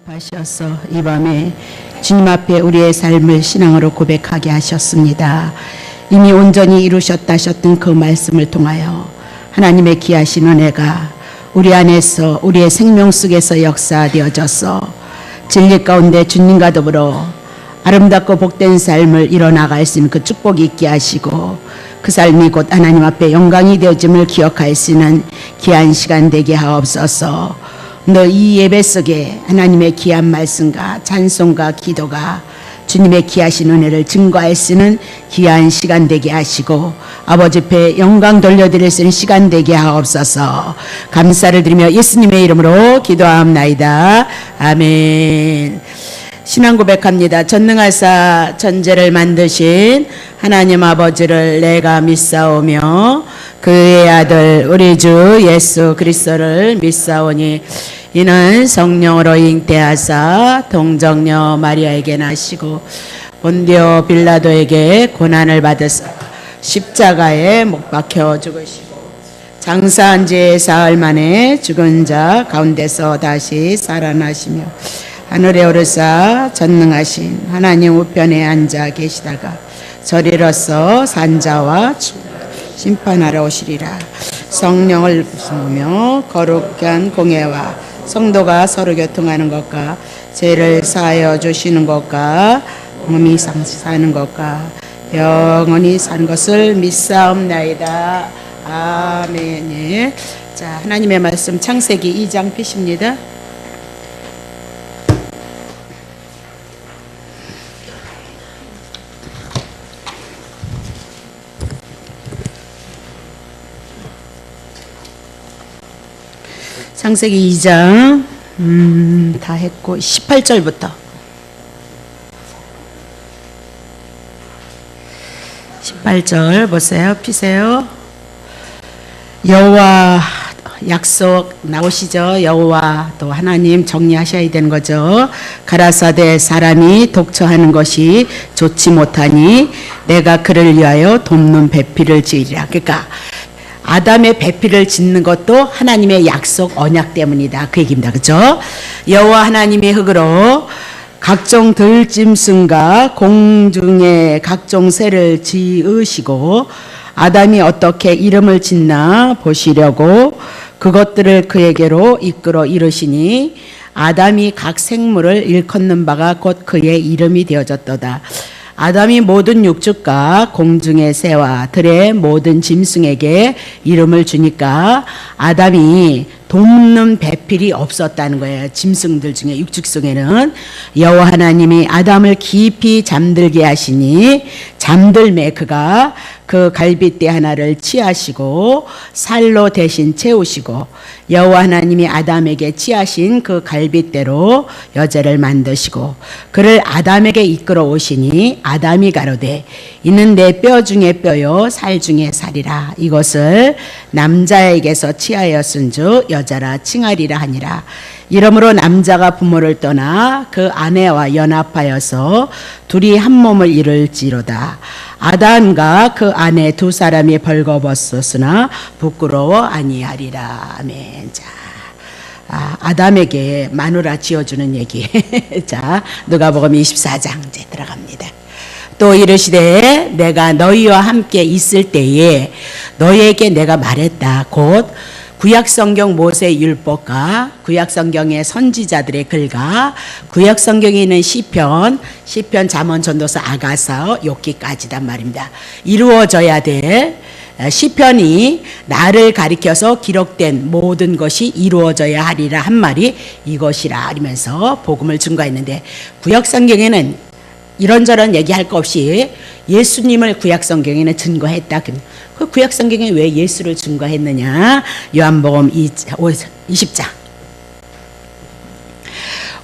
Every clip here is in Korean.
하셔서 이 밤에 주님 앞에 우리의 삶을 신앙으로 고백하게 하셨습니다. 이미 온전히 이루셨다 하셨던 그 말씀을 통하여 하나님의 귀하신 은혜가 우리 안에서 우리의 생명 속에서 역사되어져서 진리 가운데 주님과 더불어 아름답고 복된 삶을 이뤄나갈 수 있는 그 축복이 있게 하시고 그 삶이 곧 하나님 앞에 영광이 되어짐을 기억할 수 있는 귀한 시간 되게 하옵소서. 너 이 예배 속에 하나님의 귀한 말씀과 찬송과 기도가 주님의 귀하신 은혜를 증거할 수 있는 귀한 시간 되게 하시고 아버지 앞에 영광 돌려드릴 수 있는 시간 되게 하옵소서. 감사를 드리며 예수님의 이름으로 기도하옵나이다. 아멘. 신앙 고백합니다. 전능하사 천지를 만드신 하나님 아버지를 내가 믿사오며 그의 아들 우리 주 예수 그리스도를 믿사오니 이는 성령으로 잉태하사 동정녀 마리아에게 나시고 본디오 빌라도에게 고난을 받으사 십자가에 못 박혀 죽으시고 장사한 지 사흘 만에 죽은 자 가운데서 다시 살아나시며 하늘에 오르사 전능하신 하나님 우편에 앉아 계시다가 저리로서 산자와 심판하러 오시리라. 성령을 부으며 거룩한 공예와 성도가 서로 교통하는 것과 죄를 사하여 주시는 것과 몸이 사는 것과 영원히 사는 것을 믿사옵나이다. 아멘. 자, 하나님의 말씀 창세기 2장 펴십니다. 창세기 2장 다 했고 18절부터 18절 보세요. 피세요. 여호와 약속 나오시죠. 여호와 또 하나님 정리하셔야 되는 거죠. 가라사대 사람이 독처하는 것이 좋지 못하니 내가 그를 위하여 돕는 배필을 지으리라. 그러니까 아담의 배필을 짓는 것도 하나님의 약속 언약 때문이다. 그 얘기입니다. 그렇죠? 여호와 하나님의 흙으로 각종 들짐승과 공중의 각종 새를 지으시고 아담이 어떻게 이름을 짓나 보시려고 그것들을 그에게로 이끌어 이르시니 아담이 각 생물을 일컫는 바가 곧 그의 이름이 되어졌도다. 아담이 모든 육축과 공중의 새와 들의 모든 짐승에게 이름을 주니까 아담이 돕는 배필이 없었다는 거예요. 짐승들 중에 육축 속에는 여호와 하나님이 아담을 깊이 잠들게 하시니 잠들매 그가 그 갈빗대 하나를 취하시고 살로 대신 채우시고 여호와 하나님이 아담에게 취하신 그 갈빗대로 여자를 만드시고 그를 아담에게 이끌어 오시니 아담이 가로되 이는 내 뼈 중에 뼈요 살 중에 살이라. 이것을 남자에게서 취하였은즉 여자라 칭하리라 하니라. 이러므로 남자가 부모를 떠나 그 아내와 연합하여서 둘이 한 몸을 이룰지로다. 아담과 그 아내 두 사람이 벌거벗었으나 부끄러워 아니하리라. 아멘. 자, 아담에게 마누라 지어주는 얘기. 자, 누가복음 24장 이제 들어갑니다. 또 이르시되 내가 너희와 함께 있을 때에 너희에게 내가 말했다. 곧 구약성경 모세의 율법과 구약성경의 선지자들의 글과 구약성경에 있는 시편, 잠언, 전도서, 아가서, 욥기까지단 말입니다. 이루어져야 될 시편이 나를 가리켜서 기록된 모든 것이 이루어져야 하리라 한 말이 이것이라 하면서 복음을 증거했는데 구약성경에는 이런저런 얘기할 거 없이 예수님을 구약성경에는 증거했다. 그 구약성경에 왜 예수를 증거했느냐? 요한복음 20장.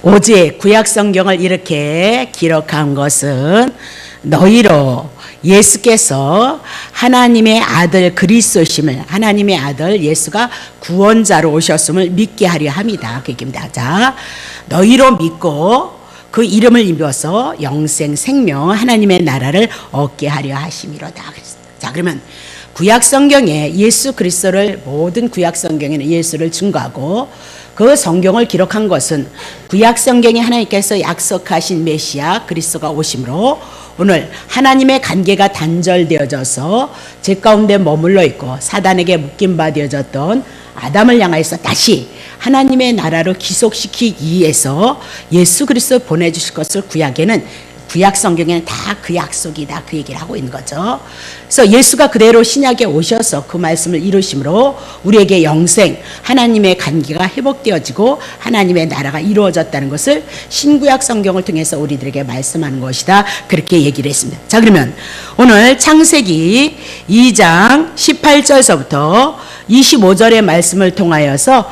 오직 구약성경을 이렇게 기록한 것은 너희로 예수께서 하나님의 아들 그리스도심을 하나님의 아들 예수가 구원자로 오셨음을 믿게 하려 함이다. 그 얘기입니다. 자, 너희로 믿고 그 이름을 입어서 영생 생명 하나님의 나라를 얻게 하려 하심이로다. 자, 그러면 구약 성경에 예수 그리스도를 모든 구약 성경에는 예수를 증거하고 그 성경을 기록한 것은 구약 성경에 하나님께서 약속하신 메시아 그리스도가 오심으로 오늘 하나님의 관계가 단절되어져서 죄 가운데 머물러 있고 사단에게 묶임 바 되어졌던 아담을 향하여서 다시 하나님의 나라로 기속시키기 위해서 예수 그리스도 보내주실 것을 구약 성경에는 다 그 약속이다 그 얘기를 하고 있는 거죠. 그래서 예수가 그대로 신약에 오셔서 그 말씀을 이루심으로 우리에게 영생 하나님의 관계가 회복되어지고 하나님의 나라가 이루어졌다는 것을 신구약 성경을 통해서 우리들에게 말씀하는 것이다 그렇게 얘기를 했습니다. 자, 그러면 오늘 창세기 2장 18절서부터 25절의 말씀을 통하여서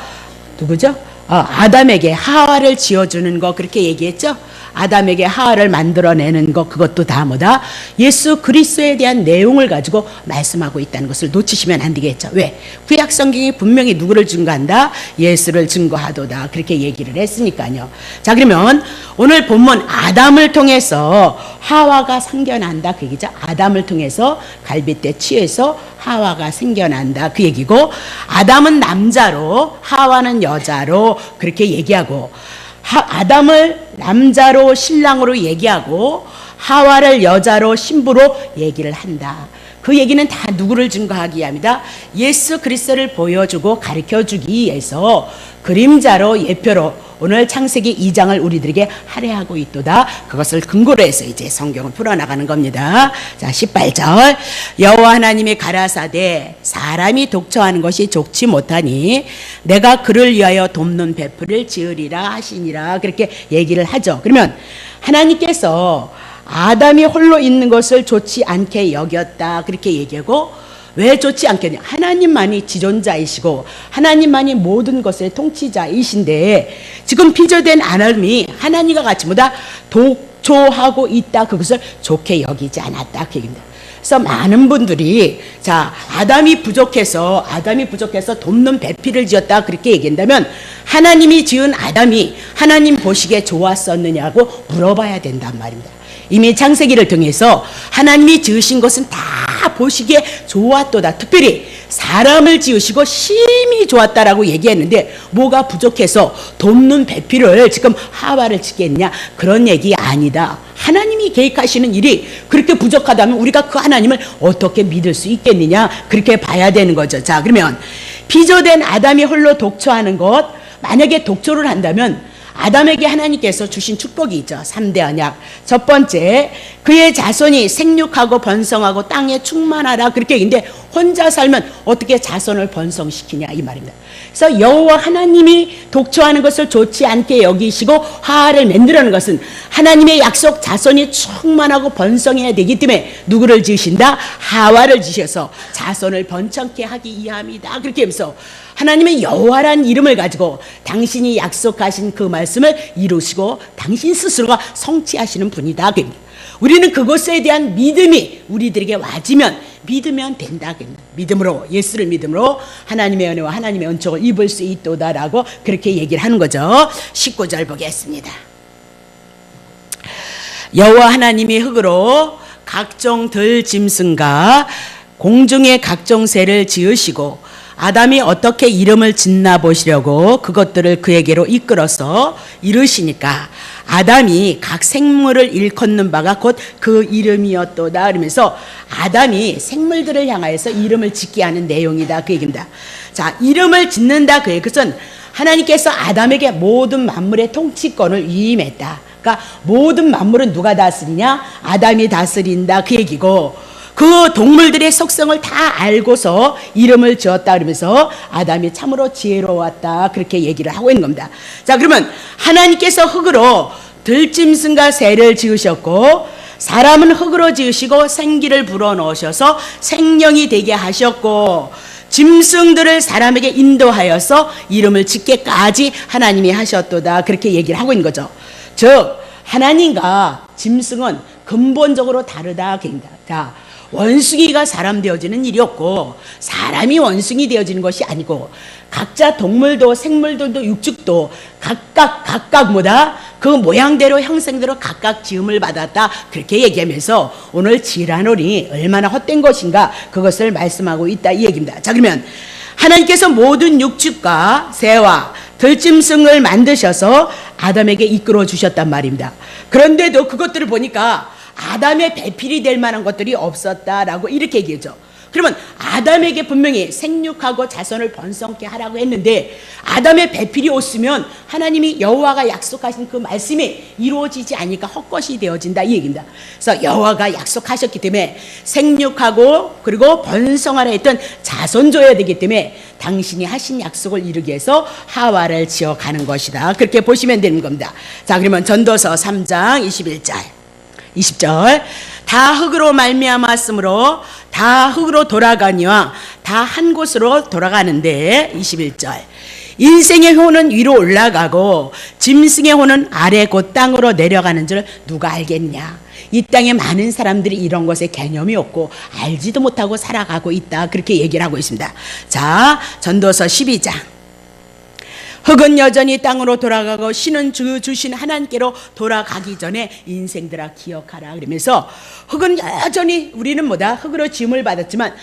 누구죠? 아담에게 하와를 지어주는 거 그렇게 얘기했죠. 아담에게 하와를 만들어내는 것 그것도 다 뭐다? 예수 그리스도에 대한 내용을 가지고 말씀하고 있다는 것을 놓치시면 안 되겠죠. 왜? 구약 성경이 분명히 누구를 증거한다? 예수를 증거하도다 그렇게 얘기를 했으니까요. 자, 그러면 오늘 본문 아담을 통해서 하와가 생겨난다 그 얘기죠. 아담을 통해서 갈빗대 취해서 하와가 생겨난다 그 얘기고, 아담은 남자로 하와는 여자로 그렇게 얘기하고, 아담을 남자로 신랑으로 얘기하고 하와를 여자로 신부로 얘기를 한다. 그 얘기는 다 누구를 증거하기 위함이다? 예수 그리스도를 보여주고 가르쳐주기 위해서 그림자로 예표로 오늘 창세기 2장을 우리들에게 할애하고 있도다. 그것을 근거로 해서 이제 성경을 풀어나가는 겁니다. 자, 18절 여호와 하나님이 가라사대 사람이 독처하는 것이 좋지 못하니 내가 그를 위하여 돕는 배풀을 지으리라 하시니라 그렇게 얘기를 하죠. 그러면 하나님께서 아담이 홀로 있는 것을 좋지 않게 여겼다 그렇게 얘기하고, 왜 좋지 않겠냐? 하나님만이 지존자이시고 하나님만이 모든 것의 통치자이신데 지금 빚어된 아담이 하나님과 같이 뭐다? 독초하고 있다. 그것을 좋게 여기지 않았다 그 얘기입니다. 그래서 많은 분들이 아담이 부족해서 돕는 배필을 지었다 그렇게 얘기한다면 하나님이 지은 아담이 하나님 보시기에 좋았었느냐고 물어봐야 된단 말입니다. 이미 창세기를 통해서 하나님이 지으신 것은 다 보시기에 좋았도다. 특별히 사람을 지으시고 심히 좋았다라고 얘기했는데 뭐가 부족해서 돕는 배필을 지금 하와를 짓겠냐? 그런 얘기 아니다. 하나님이 계획하시는 일이 그렇게 부족하다면 우리가 그 하나님을 어떻게 믿을 수 있겠느냐? 그렇게 봐야 되는 거죠. 자, 그러면 빚어된 아담이 홀로 독초하는 것, 만약에 독초를 한다면 아담에게 하나님께서 주신 축복이 있죠. 3대 언약. 첫 번째, 그의 자손이 생육하고 번성하고 땅에 충만하라 그렇게 얘기인데 혼자 살면 어떻게 자손을 번성시키냐 이 말입니다. 그래서 여호와 하나님이 독초하는 것을 좋지 않게 여기시고 화를 만들어낸 것은 하나님의 약속 자손이 충만하고 번성해야 되기 때문에 누구를 지으신다? 하와를 지으셔서 자손을 번창케 하기 위함이다. 그렇게 하면서 하나님의 여호와란 이름을 가지고 당신이 약속하신 그 말씀을 이루시고 당신 스스로가 성취하시는 분이다. 우리는 그것에 대한 믿음이 우리들에게 와지면 믿으면 된다. 믿음으로, 예수를 믿음으로 하나님의 은혜와 하나님의 은총을 입을 수 있도다라고 그렇게 얘기를 하는 거죠. 19절 보겠습니다. 여호와 하나님이 흙으로 각종 들짐승과 공중의 각종 새를 지으시고 아담이 어떻게 이름을 짓나 보시려고 그것들을 그에게로 이끌어서 이르시니까 아담이 각 생물을 일컫는 바가 곧 그 이름이었도다. 그러면서 아담이 생물들을 향하여서 이름을 짓게 하는 내용이다 그 얘기입니다. 자, 이름을 짓는다 그것은 하나님께서 아담에게 모든 만물의 통치권을 위임했다. 그러니까 모든 만물은 누가 다스리냐? 아담이 다스린다 그 얘기고, 그 동물들의 속성을 다 알고서 이름을 지었다 그러면서 아담이 참으로 지혜로웠다 그렇게 얘기를 하고 있는 겁니다. 자, 그러면 하나님께서 흙으로 들짐승과 새를 지으셨고 사람은 흙으로 지으시고 생기를 불어넣으셔서 생명이 되게 하셨고 짐승들을 사람에게 인도하여서 이름을 짓게까지 하나님이 하셨도다 그렇게 얘기를 하고 있는 거죠. 즉 하나님과 짐승은 근본적으로 다르다 그입니다. 자, 원숭이가 사람 되어지는 일이 없고 사람이 원숭이 되어지는 것이 아니고 각자 동물도 생물들도 육축도 각각 뭐다? 그 모양대로 형상대로 각각 지음을 받았다 그렇게 얘기하면서 오늘 지라놀이 얼마나 헛된 것인가 그것을 말씀하고 있다 이 얘기입니다. 자, 그러면 하나님께서 모든 육축과 새와 들짐승을 만드셔서 아담에게 이끌어 주셨단 말입니다. 그런데도 그것들을 보니까 아담의 배필이 될 만한 것들이 없었다라고 이렇게 얘기하죠. 그러면 아담에게 분명히 생육하고 자손을 번성케 하라고 했는데 아담의 배필이 없으면 하나님이 여호와가 약속하신 그 말씀이 이루어지지 않으니까 헛것이 되어진다 이 얘기입니다. 그래서 여호와가 약속하셨기 때문에 생육하고 그리고 번성하라 했던 자손 줘야 되기 때문에 당신이 하신 약속을 이루기 위해서 하와를 지어가는 것이다. 그렇게 보시면 되는 겁니다. 자, 그러면 전도서 3장 20절 다 흙으로 말미암았으므로 다 흙으로 돌아가니와 다 한 곳으로 돌아가는데 21절 인생의 효는 위로 올라가고 짐승의 효는 아래 곧 땅으로 내려가는 줄 누가 알겠냐. 이 땅에 많은 사람들이 이런 것에 개념이 없고 알지도 못하고 살아가고 있다. 그렇게 얘기를 하고 있습니다. 자, 전도서 12장 흙은 여전히 땅으로 돌아가고 신은 주신 하나님께로 돌아가기 전에 인생들아 기억하라. 그러면서 흙은 여전히 우리는 흙으로 지음을 받았지만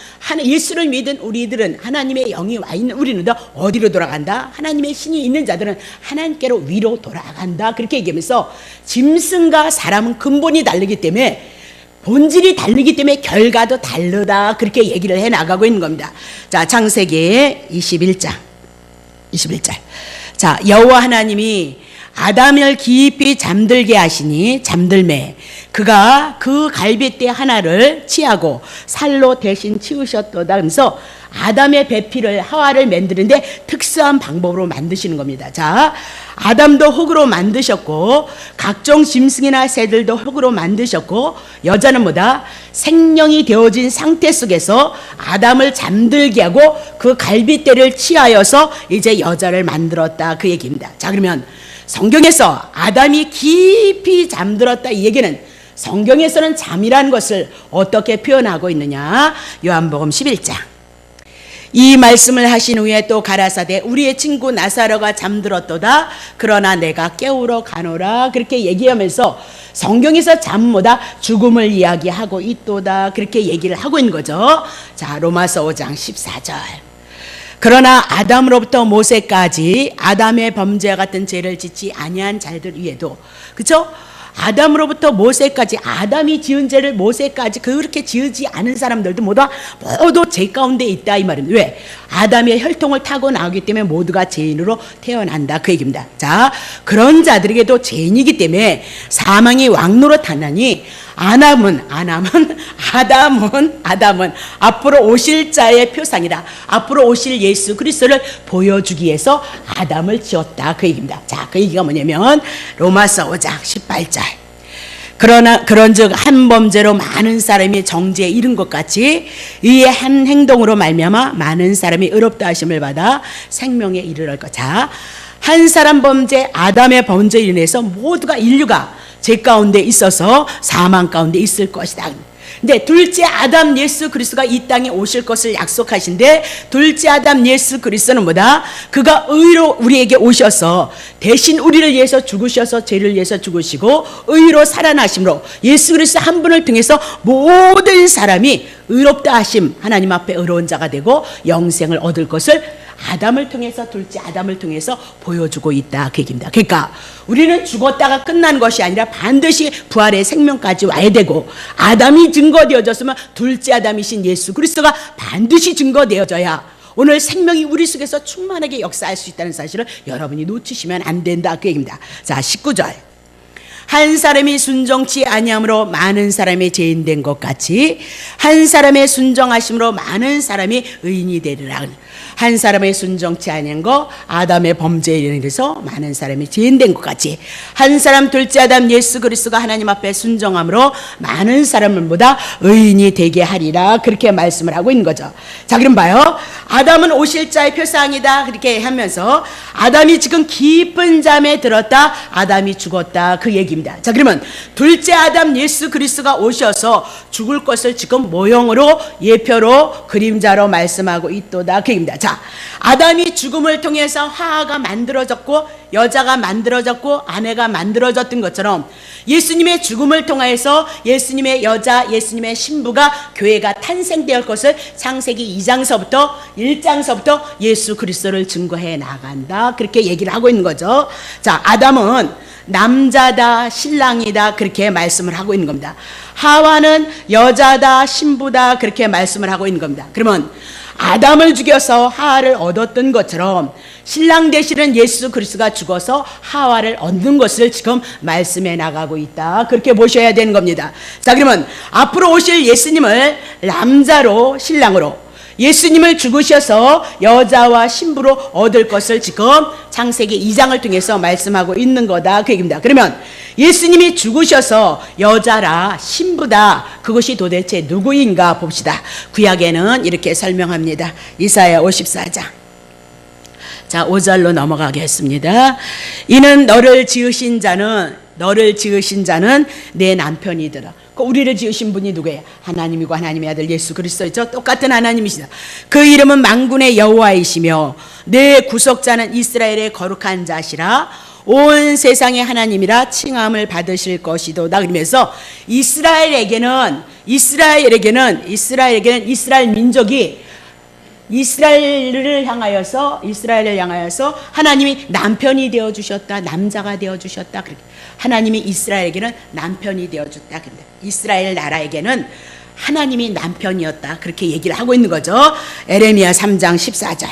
예수를 믿은 우리들은 하나님의 영이 와 있는 우리는 어디로 돌아간다? 하나님의 신이 있는 자들은 하나님께로 위로 돌아간다. 그렇게 얘기하면서 짐승과 사람은 근본이 다르기 때문에 본질이 다르기 때문에 결과도 다르다. 그렇게 얘기를 해 나가고 있는 겁니다. 자, 창세기 21절 자, 여호와 하나님이 아담을 깊이 잠들게 하시니 잠들매 그가 그 갈빗대 하나를 취하고 살로 대신 치우셨도다. 하면서 아담의 배필을 하와를 만드는데 특수한 방법으로 만드시는 겁니다. 자, 아담도 흙으로 만드셨고 각종 짐승이나 새들도 흙으로 만드셨고 여자는 생령이 되어진 상태 속에서 아담을 잠들게 하고 그 갈빗대를 취하여서 이제 여자를 만들었다. 그 얘기입니다. 자, 그러면 성경에서 아담이 깊이 잠들었다 이 얘기는 성경에서는 잠이라는 것을 어떻게 표현하고 있느냐. 요한복음 11장 이 말씀을 하신 후에 또 가라사대 우리의 친구 나사로가 잠들었도다. 그러나 내가 깨우러 가노라. 그렇게 얘기하면서 성경에서 잠보다 죽음을 이야기하고 있도다. 그렇게 얘기를 하고 있는 거죠. 자, 로마서 5장 14절 그러나 아담으로부터 모세까지 아담의 범죄와 같은 죄를 짓지 아니한 자들 위에도 그렇죠? 아담으로부터 모세까지 아담이 지은 죄를 모세까지 그렇게 지으지 않은 사람들도 모두 죄 가운데 있다 이 말입니다. 왜? 아담의 혈통을 타고 나오기 때문에 모두가 죄인으로 태어난다 그 얘기입니다. 자, 그런 자들에게도 죄인이기 때문에 사망이 왕노로 타나니 아담은 앞으로 오실 자의 표상이라. 앞으로 오실 예수 그리스도를 보여주기 위해서 아담을 지었다 그 얘기입니다. 자, 그 얘기가 뭐냐면 로마서 5장 18절 그러나 그런즉 한 범죄로 많은 사람이 정죄에 이른 것 같이 이의 한 행동으로 말미암아 많은 사람이 의롭다 하심을 받아 생명에 이르를 것. 자, 한 사람 범죄 아담의 범죄로 인해서 모두가 인류가 죄 가운데 있어서 사망 가운데 있을 것이다. 근데 둘째 아담 예수 그리스도가 이 땅에 오실 것을 약속하신데 둘째 아담 예수 그리스도는 그가 의로 우리에게 오셔서 대신 우리를 위해서 죽으셔서 죄를 위해서 죽으시고 의로 살아나심으로 예수 그리스도 한 분을 통해서 모든 사람이 의롭다 하심 하나님 앞에 의로운 자가 되고 영생을 얻을 것을 아담을 통해서 둘째 아담을 통해서 보여주고 있다 그 얘기입니다. 그러니까 우리는 죽었다가 끝난 것이 아니라 반드시 부활의 생명까지 와야 되고 아담이 증거되어졌으면 둘째 아담이신 예수 그리스도가 반드시 증거되어져야 오늘 생명이 우리 속에서 충만하게 역사할 수 있다는 사실을 여러분이 놓치시면 안 된다 그 얘기입니다. 자, 19절 한 사람이 순종치 아니함으로 많은 사람이 죄인 된 것 같이 한 사람의 순종하심으로 많은 사람이 의인이 되리라. 한 사람의 순종치 아니한 거 아담의 범죄에 인해서 많은 사람이 죄인 된 것 같이 한 사람 둘째 아담 예수 그리스도가 하나님 앞에 순종함으로 많은 사람을보다 의인이 되게 하리라. 그렇게 말씀을 하고 있는 거죠. 자, 그럼 봐요. 아담은 오실 자의 표상이다 그렇게 하면서 아담이 지금 깊은 잠에 들었다 아담이 죽었다 그 얘기입니다. 얘기입니다. 자, 그러면 둘째 아담 예수 그리스도가 오셔서 죽을 것을 지금 모형으로, 예표로, 그림자로 말씀하고 있도다 그 얘기입니다. 자, 아담이 죽음을 통해서 화가 만들어졌고 여자가 만들어졌고 아내가 만들어졌던 것처럼 예수님의 죽음을 통해서 예수님의 여자, 예수님의 신부가, 교회가 탄생될 것을 창세기 2장서부터 1장서부터 예수 그리스도를 증거해 나간다, 그렇게 얘기를 하고 있는 거죠. 자, 아담은 남자다, 신랑이다, 그렇게 말씀을 하고 있는 겁니다. 하와는 여자다, 신부다, 그렇게 말씀을 하고 있는 겁니다. 그러면 아담을 죽여서 하와를 얻었던 것처럼 신랑 되시는 예수 그리스도가 죽어서 하와를 얻는 것을 지금 말씀해 나가고 있다, 그렇게 보셔야 되는 겁니다. 자, 그러면 앞으로 오실 예수님을 남자로, 신랑으로, 예수님을 죽으셔서 여자와 신부로 얻을 것을 지금 창세기 2장을 통해서 말씀하고 있는 거다 그 얘기입니다. 그러면 예수님이 죽으셔서 여자라, 신부다, 그것이 도대체 누구인가 봅시다. 구약에는 이렇게 설명합니다. 이사야 54장. 자, 5절로 넘어가겠습니다. 이는 너를 지으신 자는 내 남편이더라. 우리를 지으신 분이 누구예요? 하나님이고 하나님의 아들 예수 그리스도죠. 똑같은 하나님이시다. 그 이름은 만군의 여호와이시며 내 구속자는 이스라엘의 거룩한 자시라. 온 세상의 하나님이라 칭함을 받으실 것이도다. 그러면서 이스라엘에게는 이스라엘 민족이 이스라엘을 향하여서 하나님이 남편이 되어 주셨다, 남자가 되어 주셨다. 하나님이 이스라엘에게는 남편이 되어 줬다. 이스라엘 나라에게는 하나님이 남편이었다, 그렇게 얘기를 하고 있는 거죠. 에레미야 3장 14절.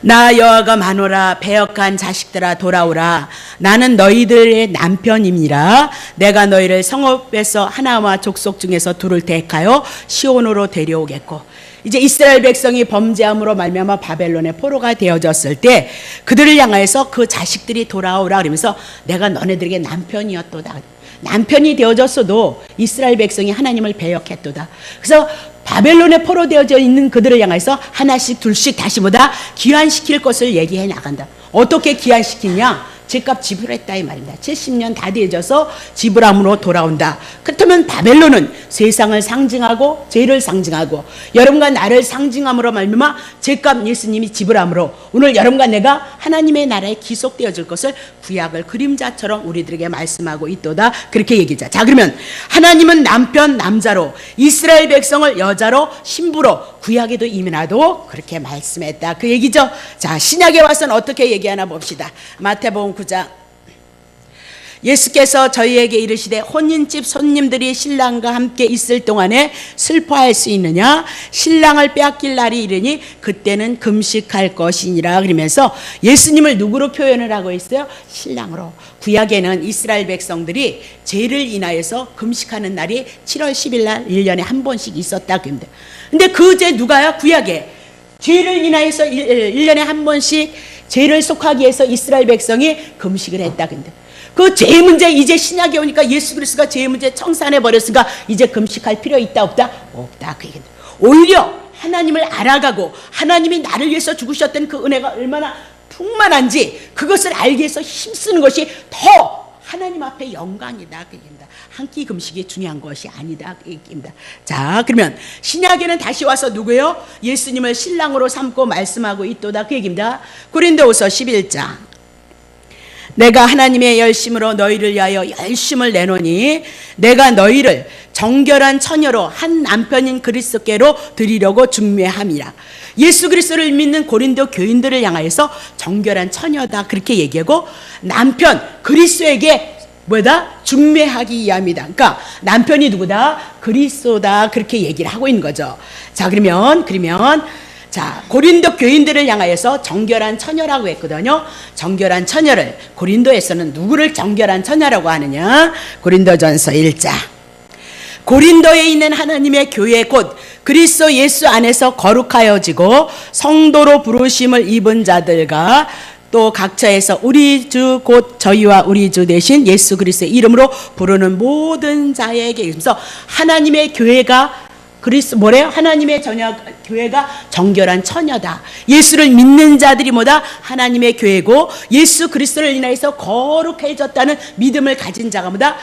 나 여호와가 마노라, 배역한 자식들아 돌아오라. 나는 너희들의 남편임이라. 내가 너희를 성읍에서 하나와 족속 중에서 둘을 택하여 시온으로 데려오겠고. 이제 이스라엘 백성이 범죄함으로 말미암아 바벨론의 포로가 되어졌을 때 그들을 향하여서 그 자식들이 돌아오라 그러면서 내가 너네들에게 남편이었도다. 남편이 되어졌어도 이스라엘 백성이 하나님을 배역했도다. 그래서 바벨론에 포로되어져 있는 그들을 향해서 하나씩 둘씩 다시 귀환시킬 것을 얘기해 나간다. 어떻게 귀환시키냐? 죄값 지불했다 이 말입니다. 70년 다 되어져서 지불함으로 돌아온다. 그렇다면 바벨론은 세상을 상징하고 죄를 상징하고 여러분과 나를 상징함으로 말미암아 죄값 예수님이 지불함으로 오늘 여러분과 내가 하나님의 나라에 기속되어질 것을 구약을 그림자처럼 우리들에게 말씀하고 있도다, 그렇게 얘기하자. 자, 그러면 하나님은 남편 남자로, 이스라엘 백성을 여자로, 신부로 구약에도 이미 나도 그렇게 말씀했다, 그 얘기죠. 자, 신약에 와서는 어떻게 얘기하나 봅시다. 마태복음 9장. 예수께서 저희에게 이르시되 혼인집 손님들이 신랑과 함께 있을 동안에 슬퍼할 수 있느냐? 신랑을 빼앗길 날이 이르니 그때는 금식할 것이니라. 그러면서 예수님을 누구로 표현을 하고 있어요? 신랑으로. 구약에는 이스라엘 백성들이 죄를 인하여서 금식하는 날이 7월 10일 날 1년에 한 번씩 있었다. 근데 그 죄 누가요? 구약에. 죄를 인하여서 1년에 한 번씩 죄를 속하기 위해서 이스라엘 백성이 금식을 했다. 그 죄 문제 이제 신약에 오니까 예수 그리스도가 죄 문제 청산해 버렸으니까 이제 금식할 필요 있다 없다? 없다. 그 얘기입니다. 오히려 하나님을 알아가고 하나님이 나를 위해서 죽으셨던 그 은혜가 얼마나 풍만한지 그것을 알기 위해서 힘쓰는 것이 더 하나님 앞에 영광이다, 그 얘기입니다. 한 끼 금식이 중요한 것이 아니다, 그 얘기입니다. 자, 그러면 신약에는 다시 와서 누구예요? 예수님을 신랑으로 삼고 말씀하고 있도다, 그 얘기입니다. 고린도후서 11장. 내가 하나님의 열심으로 너희를 위하여 열심을 내노니 내가 너희를 정결한 처녀로 한 남편인 그리스도께로 드리려고 중매함이라. 예수 그리스도를 믿는 고린도 교인들을 향하여서 정결한 처녀다, 그렇게 얘기하고 남편 그리스도에게 중매하기 위함이다. 그러니까 남편이 누구다? 그리스도다, 그렇게 얘기를 하고 있는 거죠. 자, 그러면 자, 고린도 교인들을 향하여서 정결한 처녀라고 했거든요. 정결한 처녀를 고린도에서는 누구를 정결한 처녀라고 하느냐? 고린도전서 1장. 고린도에 있는 하나님의 교회 곧 그리스도 예수 안에서 거룩하여지고 성도로 부르심을 입은 자들과 또 각처에서 우리 주 곧 저희와 우리 주 대신 예수 그리스도의 이름으로 부르는 모든 자에게. 그래서 하나님의 교회가 하나님의 교회가 정결한 처녀다. 예수를 믿는 자들이 뭐다? 하나님의 교회고 예수 그리스도를 인하여서 거룩해졌다는 믿음을 가진 자가 뭐다?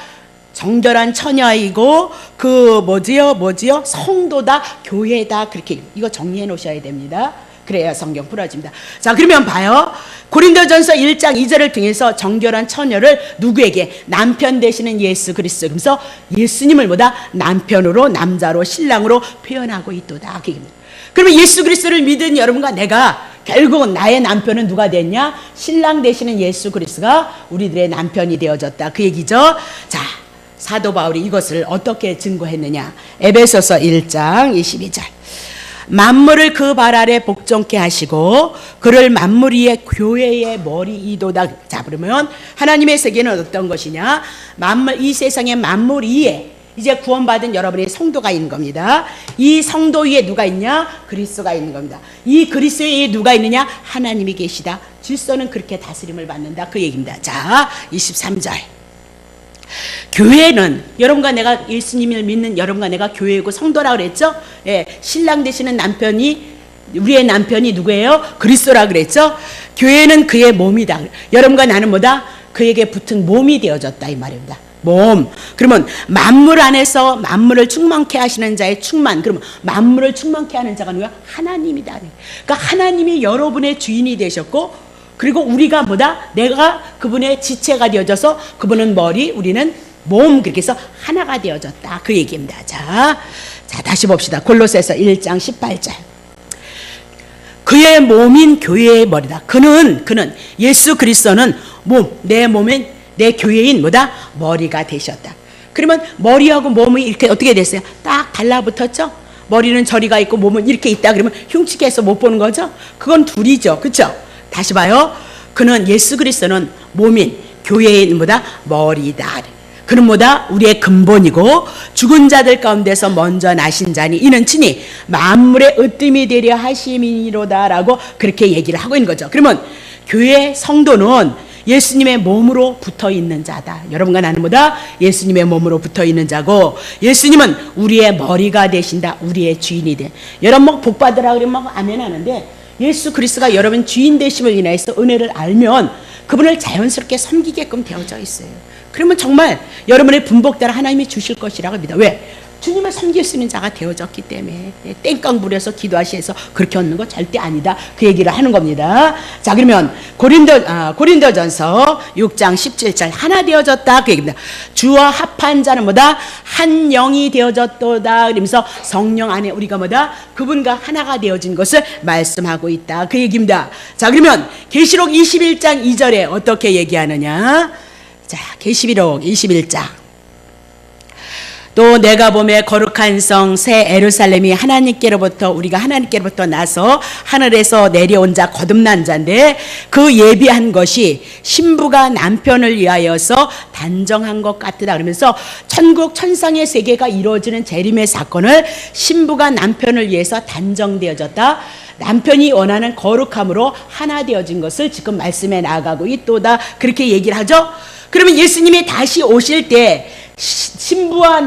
정결한 처녀이고 그 뭐지요? 성도다, 교회다. 그렇게 이거 정리해 놓으셔야 됩니다. 그래야 성경 풀어집니다. 자, 그러면 봐요. 고린도전서 1장 2절을 통해서 정결한 처녀를 누구에게? 남편 되시는 예수 그리스도. 그래서 예수님을 뭐다? 남편으로, 남자로, 신랑으로 표현하고 있도다. 그러면 예수 그리스도를 믿은 여러분과 내가 결국은 나의 남편은 누가 됐냐? 신랑 되시는 예수 그리스도가 우리들의 남편이 되어졌다. 그 얘기죠. 자, 사도 바울이 이것을 어떻게 증거했느냐? 에베소서 1장 22절. 만물을 그 발 아래 복종케 하시고 그를 만물 위에 교회의 머리이도다. 자, 그러면 하나님의 세계는 어떤 것이냐? 만물, 이 세상의 만물 위에 이제 구원받은 여러분의 성도가 있는 겁니다. 이 성도 위에 누가 있냐? 그리스도가 있는 겁니다. 이 그리스도 위에 누가 있느냐? 하나님이 계시다. 질서는 그렇게 다스림을 받는다. 그 얘기입니다. 자, 23절. 교회는 여러분과 내가 예수님을 믿는 여러분과 내가 교회고 성도라 그랬죠? 예, 신랑 되시는 남편이 우리의 남편이 누구예요? 그리스도라 그랬죠? 교회는 그의 몸이다. 여러분과 나는 뭐다? 그에게 붙은 몸이 되어졌다 이 말입니다. 몸. 그러면 만물 안에서 만물을 충만케 하시는 자의 충만. 그러면 만물을 충만케 하는 자가 누구야? 하나님이다. 그러니까 하나님이 여러분의 주인이 되셨고 그리고 우리가 뭐다? 내가 그분의 지체가 되어져서 그분은 머리, 우리는 몸. 그렇게 해서 하나가 되어졌다. 그 얘기입니다. 자, 다시 봅시다. 골로새서 1장 18절. 그의 몸인 교회의 머리다. 그는 예수 그리스도는 몸, 내 몸인 내 교회인 뭐다? 머리가 되셨다. 그러면 머리하고 몸이 이렇게 어떻게 됐어요? 딱 달라붙었죠? 머리는 저리가 있고 몸은 이렇게 있다 그러면 흉측해서 못 보는 거죠? 그건 둘이죠. 그렇죠? 다시 봐요. 그는 예수 그리스도는 몸인 교회인 뭐다? 머리다. 그는 뭐다? 우리의 근본이고 죽은 자들 가운데서 먼저 나신 자니 이는 친히 만물의 으뜸이 되려 하심이로다라고 그렇게 얘기를 하고 있는 거죠. 그러면 교회 성도는 예수님의 몸으로 붙어 있는 자다. 여러분과 나는 뭐다? 예수님의 몸으로 붙어 있는 자고 예수님은 우리의 머리가 되신다. 우리의 주인이 돼. 여러분 뭐 복 받으라 그러면 아멘 하는데 예수 그리스도가 여러분 주인 되심을 인하여서 은혜를 알면 그분을 자연스럽게 섬기게끔 되어져 있어요. 그러면 정말 여러분의 분복대로 하나님이 주실 것이라고 합니다. 왜? 주님을 섬길 수 있는 자가 되어졌기 때문에. 땡깡 부려서 기도하시해서 그렇게 얻는 거 절대 아니다. 그 얘기를 하는 겁니다. 자, 그러면 고린도전서 6장 17절 하나 되어졌다. 그 얘기입니다. 주와 합한 자는 뭐다? 한 영이 되어졌도다. 그러면서 성령 안에 우리가 뭐다? 그분과 하나가 되어진 것을 말씀하고 있다. 그 얘기입니다. 자, 그러면 계시록 21장 2절에 어떻게 얘기하느냐? 자, 계시록 21장. 또 내가 보매 거룩한 성 새 예루살렘이 우리가 하나님께로부터 나서 하늘에서 내려온 자 거듭난 자인데 그 예비한 것이 신부가 남편을 위하여서 단정한 것 같으다. 그러면서 천국 천상의 세계가 이루어지는 재림의 사건을 신부가 남편을 위해서 단정되어졌다. 남편이 원하는 거룩함으로 하나 되어진 것을 지금 말씀해 나아가고 있도다. 그렇게 얘기를 하죠. 그러면 예수님이 다시 오실 때 신부와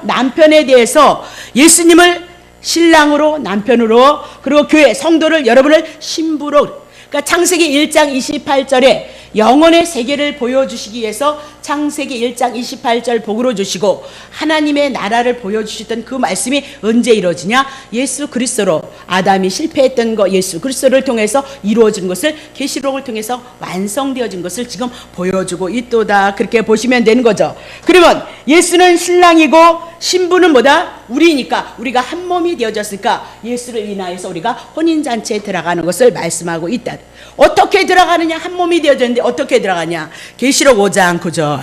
남편에 대해서 예수님을 신랑으로 남편으로 그리고 교회 성도를 여러분을 신부로 그러니까 창세기 1장 28절에 영혼의 세계를 보여주시기 위해서 창세기 1장 28절 복으로 주시고 하나님의 나라를 보여주셨던 그 말씀이 언제 이루어지냐? 예수 그리스도로 아담이 실패했던 거 예수 그리스도를 통해서 이루어진 것을 계시록을 통해서 완성되어진 것을 지금 보여주고 있도다. 그렇게 보시면 되는 거죠. 그러면 예수는 신랑이고 신부는 뭐다? 우리니까 우리가 한 몸이 되어졌으니까 예수를 인하여서 우리가 혼인잔치에 들어가는 것을 말씀하고 있다. 어떻게 들어가느냐? 한 몸이 되어졌는데 어떻게 들어가냐? 계시록 5장 9절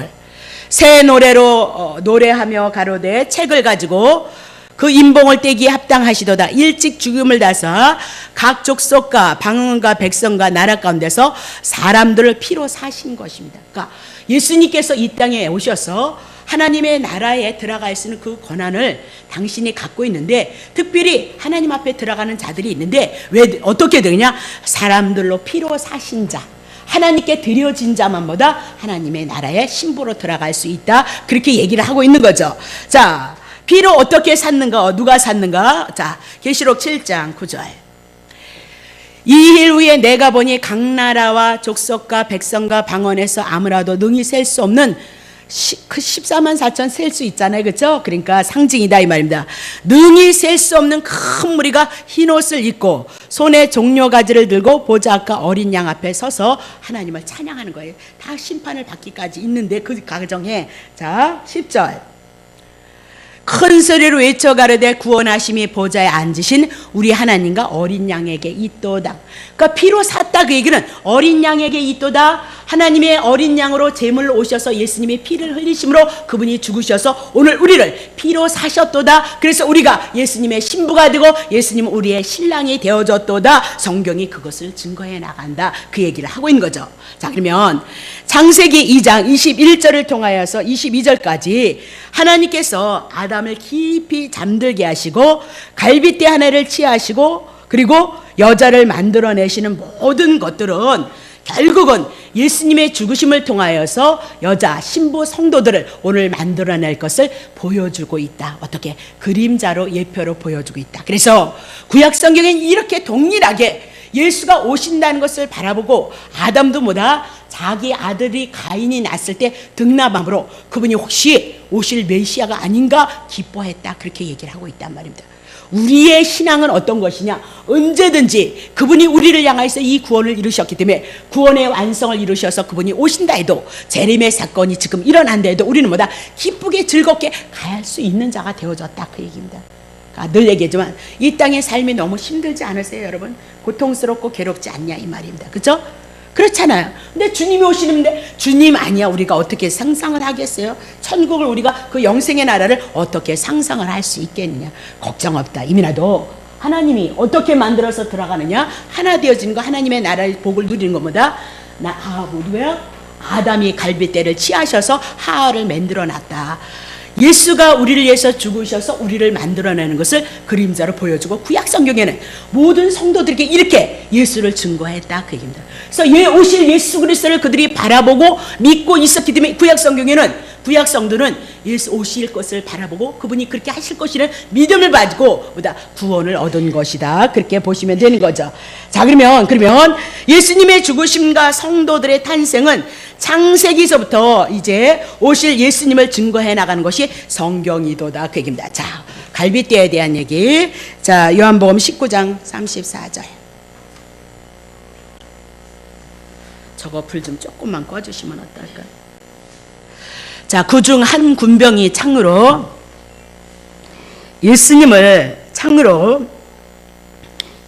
새 노래로 노래하며 가로되 책을 가지고 그 인봉을 떼기에 합당하시도다. 일찍 죽음을 다사 각 족속과 방언과 백성과 나라 가운데서 사람들을 피로 사신 것입니다. 그러니까 예수님께서 이 땅에 오셔서 하나님의 나라에 들어갈 수 있는 그 권한을 당신이 갖고 있는데 특별히 하나님 앞에 들어가는 자들이 있는데 왜 어떻게 되느냐? 사람들로 피로 사신 자 하나님께 드려진 자만보다 하나님의 나라에 신부로 들어갈 수 있다. 그렇게 얘기를 하고 있는 거죠. 자, 피로 어떻게 샀는가? 누가 샀는가? 자, 계시록 7장 9절. 이일 후에 내가 보니 각 나라와 족속과 백성과 방언에서 아무라도 능히 셀 수 없는 14만 4천 셀 수 있잖아요. 그렇죠? 그러니까 상징이다 이 말입니다. 능히 셀 수 없는 큰 무리가 흰옷을 입고 손에 종려가지를 들고 보좌 앞과 어린 양 앞에 서서 하나님을 찬양하는 거예요. 다 심판을 받기까지 있는데 그 가정에 자 10절 큰 소리로 외쳐 가로되 구원하심이 보좌에 앉으신 우리 하나님과 어린 양에게 있도다. 그러니까 피로 샀다 그 얘기는 어린 양에게 있도다. 하나님의 어린 양으로 제물로 오셔서 예수님이 피를 흘리심으로 그분이 죽으셔서 오늘 우리를 피로 사셨도다. 그래서 우리가 예수님의 신부가 되고 예수님은 우리의 신랑이 되어졌도다. 성경이 그것을 증거해 나간다. 그 얘기를 하고 있는 거죠. 자, 그러면 창세기 2장 21절을 통하여서 22절까지 하나님께서 아담을 깊이 잠들게 하시고 갈빗대 하나를 취하시고 그리고 여자를 만들어내시는 모든 것들은 결국은 예수님의 죽으심을 통하여서 여자 신부 성도들을 오늘 만들어낼 것을 보여주고 있다. 어떻게? 그림자로 예표로 보여주고 있다. 그래서 구약 성경엔 이렇게 동일하게 예수가 오신다는 것을 바라보고 아담도 뭐다? 자기 아들이 가인이 낳았을 때 등남함으로 그분이 혹시 오실 메시아가 아닌가 기뻐했다. 그렇게 얘기를 하고 있단 말입니다. 우리의 신앙은 어떤 것이냐? 언제든지 그분이 우리를 향해서 이 구원을 이루셨기 때문에 구원의 완성을 이루셔서 그분이 오신다 해도 재림의 사건이 지금 일어난다 해도 우리는 뭐다? 기쁘게 즐겁게 갈 수 있는 자가 되어졌다. 그 얘기입니다. 늘 얘기하지만 이 땅의 삶이 너무 힘들지 않으세요, 여러분? 고통스럽고 괴롭지 않냐 이 말입니다. 그렇죠? 그렇잖아요. 근데 주님이 오시는데 주님 아니야 우리가 어떻게 상상을 하겠어요? 천국을 우리가 그 영생의 나라를 어떻게 상상을 할 수 있겠느냐? 걱정 없다. 이미라도 하나님이 어떻게 만들어서 들어가느냐? 하나 되어지는 거 하나님의 나라의 복을 누리는 것보다 누구야? 아담이 갈빗대를 취하셔서 하와를 만들어 놨다. 예수가 우리를 위해서 죽으셔서 우리를 만들어내는 것을 그림자로 보여주고 구약 성경에는 모든 성도들에게 이렇게 예수를 증거했다 그 얘기입니다. 그래서 오실 예수 그리스도를 그들이 바라보고 믿고 있었기 때문에 구약 성도는 예수 오실 것을 바라보고 그분이 그렇게 하실 것이라는 믿음을 가지고 보다 구원을 얻은 것이다. 그렇게 보시면 되는 거죠. 자, 그러면 예수님의 죽으심과 성도들의 탄생은 창세기서부터 이제 오실 예수님을 증거해 나가는 것이 성경이도다 그 얘기입니다. 자, 갈빗대에 대한 얘기. 자, 요한복음 19장 34절. 저거 불 좀 조금만 꺼주시면 어떨까? 자, 그중 한 군병이 창으로 예수님을 창으로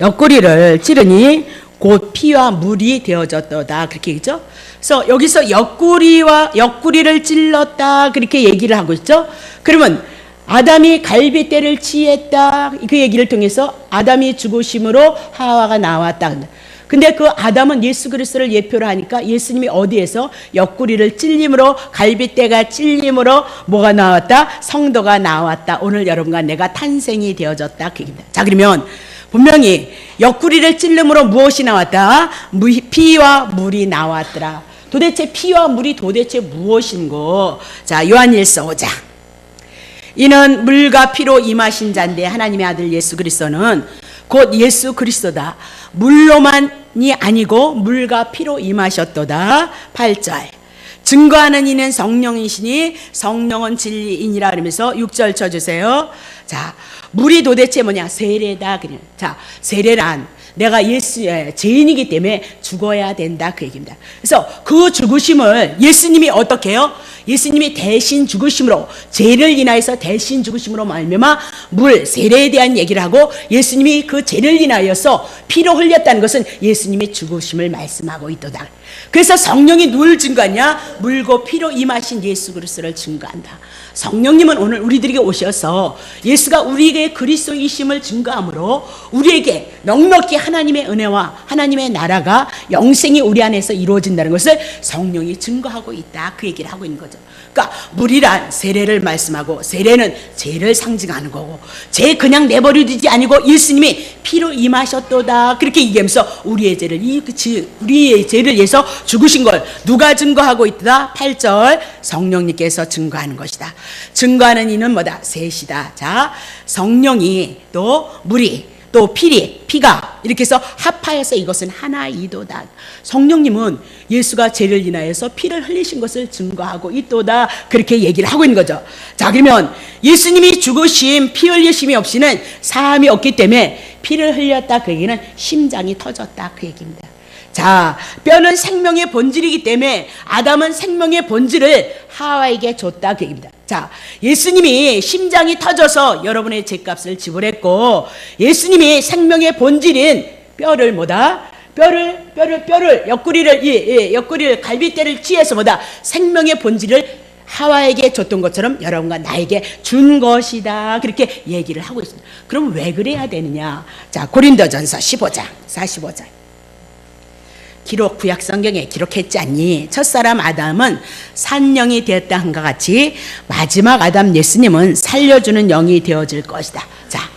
옆구리를 찌르니 곧 피와 물이 되어졌도다 그렇게 얘기죠. 그래서 여기서 옆구리를 찔렀다 그렇게 얘기를 하고 있죠. 그러면 아담이 갈빗대를 취했다 그 얘기를 통해서 아담이 죽으심으로 하와가 나왔다. 근데 그 아담은 예수 그리스도를 예표로 하니까 예수님이 어디에서 옆구리를 찔림으로 갈빗대가 찔림으로 뭐가 나왔다? 성도가 나왔다. 오늘 여러분과 내가 탄생이 되어졌다 그 얘기입니다. 자, 그러면 분명히 옆구리를 찔림으로 무엇이 나왔다? 피와 물이 나왔더라. 도대체 피와 물이 도대체 무엇인고? 자, 요한일서 5장. 이는 물과 피로 임하신 자인데 하나님의 아들 예수 그리스도는 곧 예수 그리스도다. 물로만이 아니고 물과 피로 임하셨도다. 8절. 증거하는 이는 성령이시니 성령은 진리이니라 그러면서 6절 쳐주세요. 자, 물이 도대체 뭐냐? 세례다. 자, 세례란 내가 예수의 죄인이기 때문에 죽어야 된다 그 얘기입니다. 그래서 그 죽으심을 예수님이 어떻게 해요? 예수님이 대신 죽으심으로 죄를 인하여서 대신 죽으심으로 말미암아 물 세례에 대한 얘기를 하고 예수님이 그 죄를 인하여서 피로 흘렸다는 것은 예수님이 죽으심을 말씀하고 있도다. 그래서 성령이 누굴 증거하냐? 물고 피로 임하신 예수 그리스도를 증거한다. 성령님은 오늘 우리들에게 오셔서 예수가 우리에게 그리스도이심을 증거함으로 우리에게 넉넉히 하나님의 은혜와 하나님의 나라가 영생이 우리 안에서 이루어진다는 것을 성령이 증거하고 있다. 그 얘기를 하고 있는 거죠. 그러니까 물이란 세례를 말씀하고, 세례는 죄를 상징하는 거고, 죄 그냥 내버려두지 아니고 예수님이 피로 임하셨도다. 그렇게 얘기하면서 우리의 죄를 위해서 죽으신 걸 누가 증거하고 있다? 8절 성령님께서 증거하는 것이다. 증거하는 이는 뭐다? 셋이다. 자, 성령이 또 물이 또 피가 이렇게 해서 합하여서 이것은 하나이도다. 성령님은 예수가 죄를 인하여서 피를 흘리신 것을 증거하고 있도다. 그렇게 얘기를 하고 있는 거죠. 자, 그러면 예수님이 죽으심, 피 흘리심이 없이는 사함이 없기 때문에 피를 흘렸다. 그 얘기는 심장이 터졌다. 그 얘기입니다. 자, 뼈는 생명의 본질이기 때문에 아담은 생명의 본질을 하와에게 줬다. 그 얘기입니다. 자, 예수님이 심장이 터져서 여러분의 죄값을 지불했고, 예수님이 생명의 본질인 뼈를 뭐다? 뼈를 옆구리를 갈비뼈를 찌해서 뭐다? 생명의 본질을 하와에게 줬던 것처럼 여러분과 나에게 준 것이다. 그렇게 얘기를 하고 있습니다. 그럼 왜 그래야 되느냐? 자, 고린도전서 15장 45절. 구약 성경에 기록했지 않니? 첫사람 아담은 산영이 되었다 한것 같이 마지막 아담 예수님은 살려주는 영이 되어질 것이다. 자,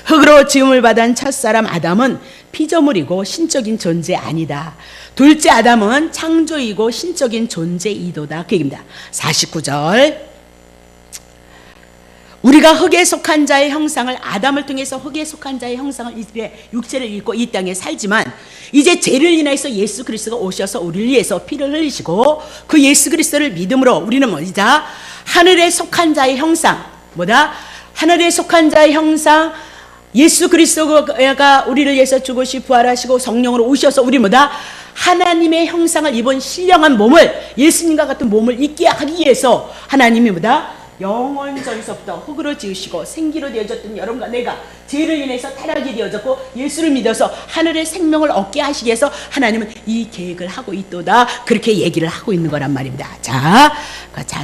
흙으로 지음을 받은 첫사람 아담은 피조물이고 신적인 존재 아니다. 둘째 아담은 창조이고 신적인 존재이도다. 그 얘기입니다. 49절. 우리가 흙에 속한 자의 형상을, 아담을 통해서 흙에 속한 자의 형상을 육체를 입고 이 땅에 살지만 이제 죄를 인해서 예수 그리스도가 오셔서 우리를 위해서 피를 흘리시고 그 예수 그리스도를 믿음으로 우리는 뭐다? 하늘에 속한 자의 형상, 뭐다? 하늘에 속한 자의 형상, 예수 그리스도가 우리를 위해서 죽으시 부활하시고 성령으로 오셔서 우리 뭐다? 하나님의 형상을 입은 신령한 몸을, 예수님과 같은 몸을 입게 하기 위해서 하나님이 뭐다? 영원전서부터 흙으로 지으시고 생기로 되어졌던 여러분과 내가 죄를 인해서 타락이 되어졌고 예수를 믿어서 하늘의 생명을 얻게 하시기 위해서 하나님은 이 계획을 하고 있도다. 그렇게 얘기를 하고 있는 거란 말입니다. 자,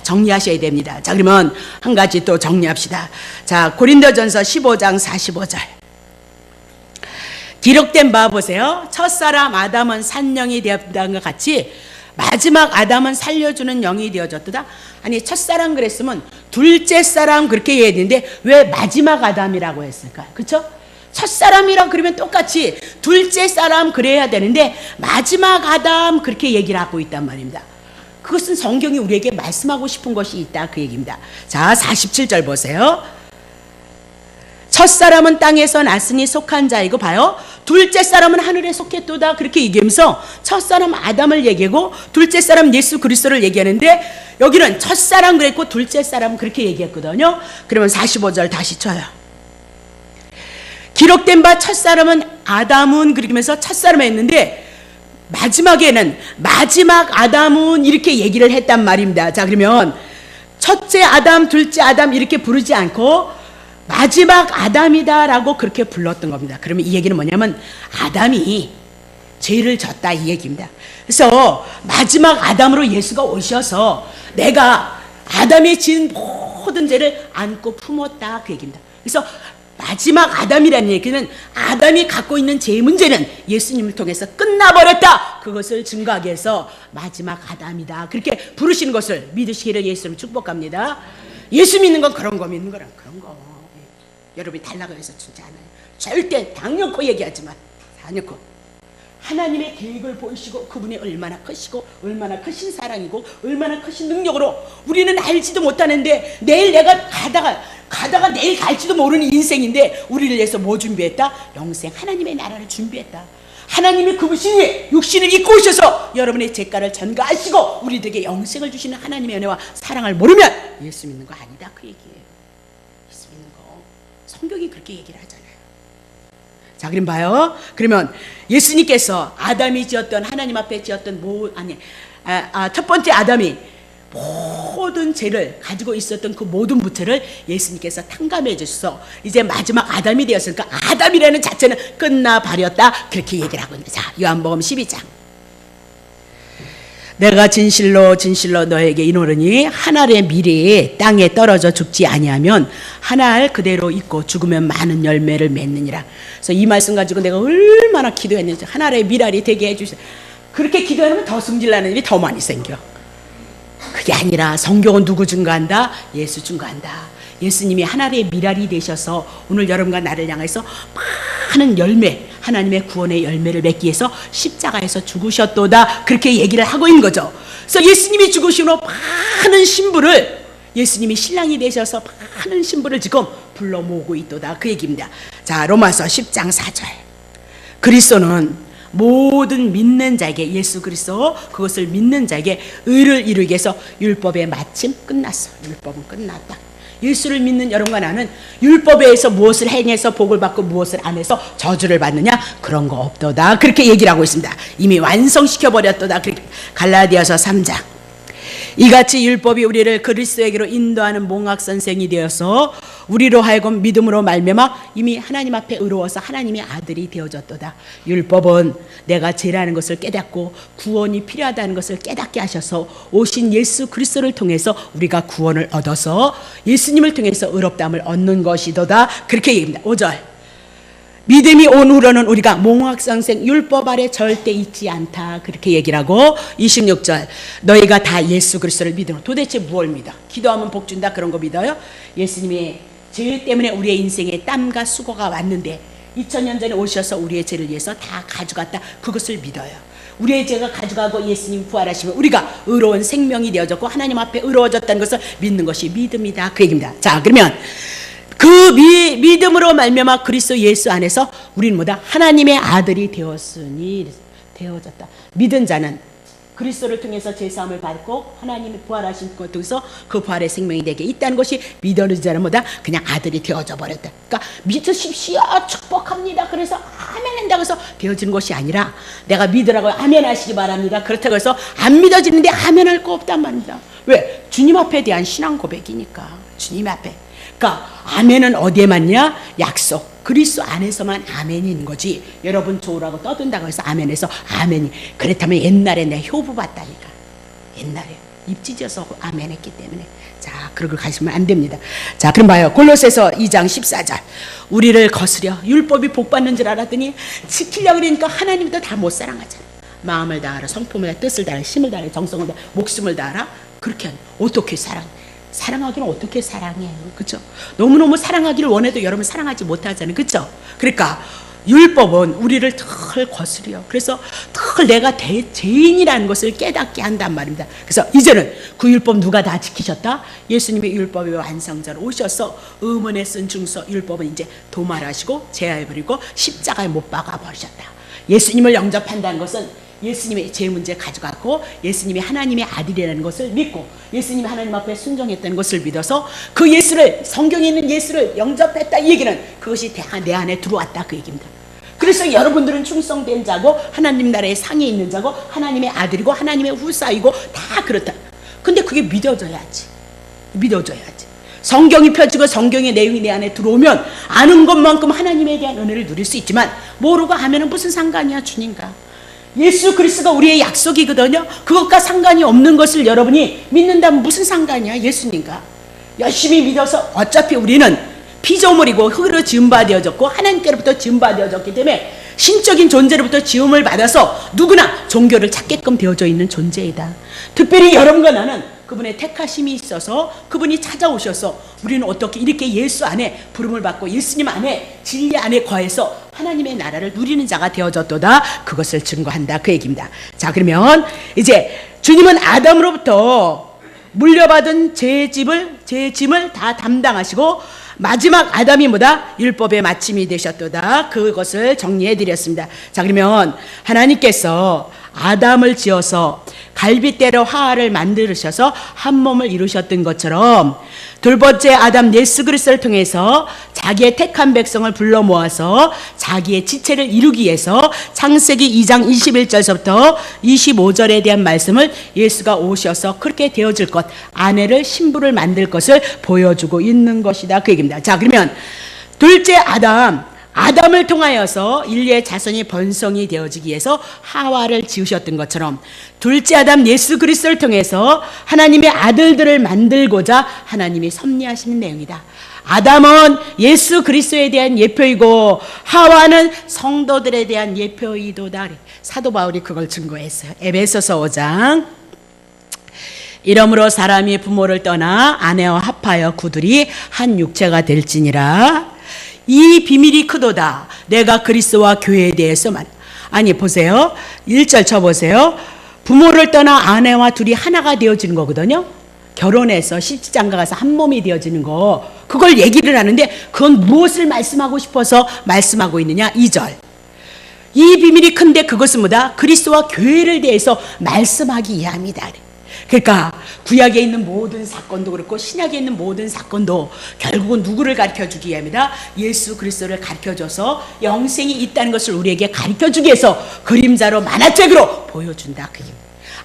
정리하셔야 됩니다. 자, 그러면 한 가지 또 정리합시다. 자, 고린도전서 15장 45절. 기록된 바 보세요. 첫사람 아담은 산영이 되었다는 것 같이 마지막 아담은 살려주는 영이 되어졌도다. 아니, 첫사람 그랬으면 둘째 사람 그렇게 해야 되는데 왜 마지막 아담이라고 했을까요? 그렇죠? 첫사람이랑 그러면 똑같이 둘째 사람 그래야 되는데 마지막 아담 그렇게 얘기를 하고 있단 말입니다. 그것은 성경이 우리에게 말씀하고 싶은 것이 있다. 그 얘기입니다. 자, 47절 보세요. 첫사람은 땅에서 났으니 속한 자이고, 봐요, 둘째 사람은 하늘에 속했도다. 그렇게 얘기하면서 첫사람 아담을 얘기하고 둘째 사람 예수 그리스도를 얘기하는데 여기는 첫사람 그랬고 둘째 사람 그렇게 얘기했거든요. 그러면 45절 다시 쳐요. 기록된 바 첫사람은 아담은 그러면서 첫사람 했는데 마지막에는 마지막 아담은 이렇게 얘기를 했단 말입니다. 자, 그러면 첫째 아담 둘째 아담 이렇게 부르지 않고 마지막 아담이다라고 그렇게 불렀던 겁니다. 그러면 이 얘기는 뭐냐면 아담이 죄를 졌다 이 얘기입니다. 그래서 마지막 아담으로 예수가 오셔서 내가 아담이 지은 모든 죄를 안고 품었다 그 얘기입니다. 그래서 마지막 아담이라는 얘기는 아담이 갖고 있는 죄의 문제는 예수님을 통해서 끝나버렸다. 그것을 증거하기 위해서 마지막 아담이다. 그렇게 부르시는 것을 믿으시기를 예수님 축복합니다. 예수 믿는 건 그런 거, 믿는 거랑 그런 거. 여러분이 달라고 해서 주지 않아요. 절대 당연코 얘기하지만 당연코 하나님의 계획을 보이시고 그분이 얼마나 크시고 얼마나 크신 사랑이고 얼마나 크신 능력으로 우리는 알지도 못하는데 내일 내가 가다가 내일 갈지도 모르는 인생인데 우리를 위해서 뭐 준비했다? 영생 하나님의 나라를 준비했다. 하나님이 그분이 육신을 입고 오셔서 여러분의 죄가를 전가하시고 우리들에게 영생을 주시는 하나님의 은혜와 사랑을 모르면 예수 믿는 거 아니다 그 얘기예요. 예수 믿는 거 성경이 그렇게 얘기를 하잖아요. 자, 그럼 봐요. 그러면 예수님께서 아담이 지었던 하나님 앞에 지었던 첫 번째 아담이 모든 죄를 가지고 있었던 그 모든 부채를 예수님께서 탕감해 주셔서 이제 마지막 아담이 되었으니까 아담이라는 자체는 끝나버렸다 그렇게 얘기를 하고 있습니다. 자, 요한복음 12장. 내가 진실로 진실로 너에게 이르노니 한 알의 밀이 땅에 떨어져 죽지 아니하면 한 알 그대로 있고 죽으면 많은 열매를 맺느니라. 그래서 이 말씀 가지고 내가 얼마나 기도했는지 한 알의 밀알이 되게 해주세요. 그렇게 기도하면 더 승질나는 일이 더 많이 생겨. 그게 아니라 성경은 누구 증거한다? 예수 증거한다. 예수님이 하나님의 미랄이 되셔서 오늘 여러분과 나를 향해서 많은 열매, 하나님의 구원의 열매를 맺기 위해서 십자가에서 죽으셨도다. 그렇게 얘기를 하고 있는 거죠. 그래서 예수님이 죽으시고 많은 신부를, 예수님이 신랑이 되셔서 많은 신부를 지금 불러 모으고 있도다. 그 얘기입니다. 자, 로마서 10장 4절. 그리스도는 모든 믿는 자에게, 예수 그리스도 그것을 믿는 자에게 의를 이루기 위해서 율법의 마침 끝났어. 율법은 끝났다. 예수를 믿는 여러분과 나는 율법에 의해서 무엇을 행해서 복을 받고 무엇을 안 해서 저주를 받느냐? 그런 거 없도다. 그렇게 얘기를 하고 있습니다. 이미 완성시켜버렸도다. 갈라디아서 3장. 이같이 율법이 우리를 그리스도에게로 인도하는 몽학선생이 되어서 우리로 하여금 믿음으로 말미암아 이미 하나님 앞에 의로워서 하나님의 아들이 되어졌도다. 율법은 내가 죄라는 것을 깨닫고 구원이 필요하다는 것을 깨닫게 하셔서 오신 예수 그리스도를 통해서 우리가 구원을 얻어서 예수님을 통해서 의롭다함을 얻는 것이도다. 그렇게 얘기합니다. 5절. 믿음이 온 후로는 우리가 몽학선생 율법 아래 절대 있지 않다. 그렇게 얘기를 하고 26절. 너희가 다 예수 그리스도를 믿으면 도대체 무엇을 믿어? 기도하면 복 준다. 그런 거 믿어요? 예수님이 죄 때문에 우리의 인생에 땀과 수고가 왔는데 2000년 전에 오셔서 우리의 죄를 위해서 다 가져갔다. 그것을 믿어요. 우리의 죄가 가져가고 예수님 부활하시면 우리가 의로운 생명이 되어졌고 하나님 앞에 의로워졌다는 것을 믿는 것이 믿음이다. 그 얘기입니다. 자, 그러면 그 믿음으로 말미암아 그리스도 예수 안에서 우리는 뭐다? 하나님의 아들이 되었으니 되어졌다. 믿은 자는 그리스도를 통해서 죄사함을 받고 하나님이 부활하신 것 통해서 그 부활의 생명이 내게 있다는 것이 믿어는 자는 뭐다? 그냥 아들이 되어져 버렸다. 그러니까 믿으십시오, 축복합니다. 그래서 아멘 한다고 해서 되어지는 것이 아니라 내가 믿으라고 아멘 하시기 바랍니다. 그렇다고 해서 안 믿어지는데 아멘 할 거 없단 말입니다. 왜? 주님 앞에 대한 신앙 고백이니까. 주님 앞에. 그러니까 아멘은 어디에 맞냐? 약속. 그리스도 안에서만 아멘이 있는 거지. 여러분 좋으라고 떠든다고 해서 아멘해서 아멘이. 그렇다면 옛날에 내가 효부 봤다니까. 옛날에 입 찢어서 아멘했기 때문에. 자, 그러고 가시면 안 됩니다. 자, 그럼 봐요. 골로새서 2장 14절. 우리를 거스려 율법이 복 받는 줄 알았더니 지키려고 그러니까 하나님도 다 못 사랑하잖아. 마음을 다하라, 성품을 다하라, 뜻을 다하라, 힘을 다하라, 정성을 다하라, 목숨을 다하라. 그렇게 하는 어떻게 사랑하기는 어떻게 사랑해요? 그렇죠? 너무너무 사랑하기를 원해도 여러분 사랑하지 못하잖아요. 그렇죠? 그러니까 율법은 우리를 덜 거스려. 그래서 덜 내가 죄인이라는 것을 깨닫게 한단 말입니다. 그래서 이제는 그 율법 누가 다 지키셨다? 예수님의 율법의 완성자로 오셔서 의문에 쓴 중서 율법은 이제 도말하시고 제하해버리고 십자가에 못 박아버리셨다. 예수님을 영접한다는 것은 예수님의 죄 문제 가져갔고 예수님이 하나님의 아들이라는 것을 믿고 예수님이 하나님 앞에 순종했다는 것을 믿어서 그 예수를, 성경에 있는 예수를 영접했다. 이 얘기는 그것이 내 안에 들어왔다. 그 얘기입니다. 그래서 여러분들은 충성된 자고 하나님 나라의 상에 있는 자고 하나님의 아들이고 하나님의 후사이고 다 그렇다. 근데 그게 믿어져야지. 믿어져야지. 성경이 펴지고 성경의 내용이 내 안에 들어오면 아는 것만큼 하나님에 대한 은혜를 누릴 수 있지만 모르고 하면은 무슨 상관이야, 주님과. 예수 그리스도가 우리의 약속이거든요. 그것과 상관이 없는 것을 여러분이 믿는다면 무슨 상관이야, 예수님과. 열심히 믿어서 어차피 우리는 피조물이고 흙으로 지음받아졌고 하나님께로부터 지음받아졌기 때문에 신적인 존재로부터 지음을 받아서 누구나 종교를 찾게끔 되어져 있는 존재이다. 특별히 여러분과 나는 그분의 택하심이 있어서 그분이 찾아오셔서 우리는 어떻게 이렇게 예수 안에 부름을 받고 예수님 안에 진리 안에 거해서 하나님의 나라를 누리는 자가 되어졌도다. 그것을 증거한다. 그 얘기입니다. 자, 그러면 이제 주님은 아담으로부터 물려받은 죄짐을 다 담당하시고 마지막 아담이 뭐다? 율법의 마침이 되셨도다. 그것을 정리해 드렸습니다. 자, 그러면 하나님께서 아담을 지어서 갈빗대로 하와를 만드셔서 한 몸을 이루셨던 것처럼 둘 번째 아담 예수 그리스도를 통해서 자기의 택한 백성을 불러 모아서 자기의 지체를 이루기 위해서 창세기 2장 21절서부터 25절에 대한 말씀을 예수가 오셔서 그렇게 되어질 것, 아내를 신부를 만들 것을 보여주고 있는 것이다. 그 얘기입니다. 자, 그러면 둘째 아담을 통하여서 인류의 자손이 번성이 되어지기 위해서 하와를 지으셨던 것처럼 둘째 아담 예수 그리스도를 통해서 하나님의 아들들을 만들고자 하나님이 섭리하시는 내용이다. 아담은 예수 그리스도에 대한 예표이고 하와는 성도들에 대한 예표이도다. 사도 바울이 그걸 증거했어요. 에베소서 5장. 이러므로 사람이 부모를 떠나 아내와 합하여 구둘이 한 육체가 될지니라. 이 비밀이 크도다. 내가 그리스도와 교회에 대해서만. 아니 보세요. 1절 쳐보세요. 부모를 떠나 아내와 둘이 하나가 되어지는 거거든요. 결혼해서 실지장가 가서 한 몸이 되어지는 거, 그걸 얘기를 하는데 그건 무엇을 말씀하고 싶어서 말씀하고 있느냐. 2절. 이 비밀이 큰데 그것은 뭐다? 그리스도와 교회를 대해서 말씀하기 위함이다. 그러니까 구약에 있는 모든 사건도 그렇고 신약에 있는 모든 사건도 결국은 누구를 가르쳐주기 위함이다? 예수 그리스도를 가르쳐줘서 영생이 있다는 것을 우리에게 가르쳐주기 위해서 그림자로 만화책으로 보여준다. 그 힘.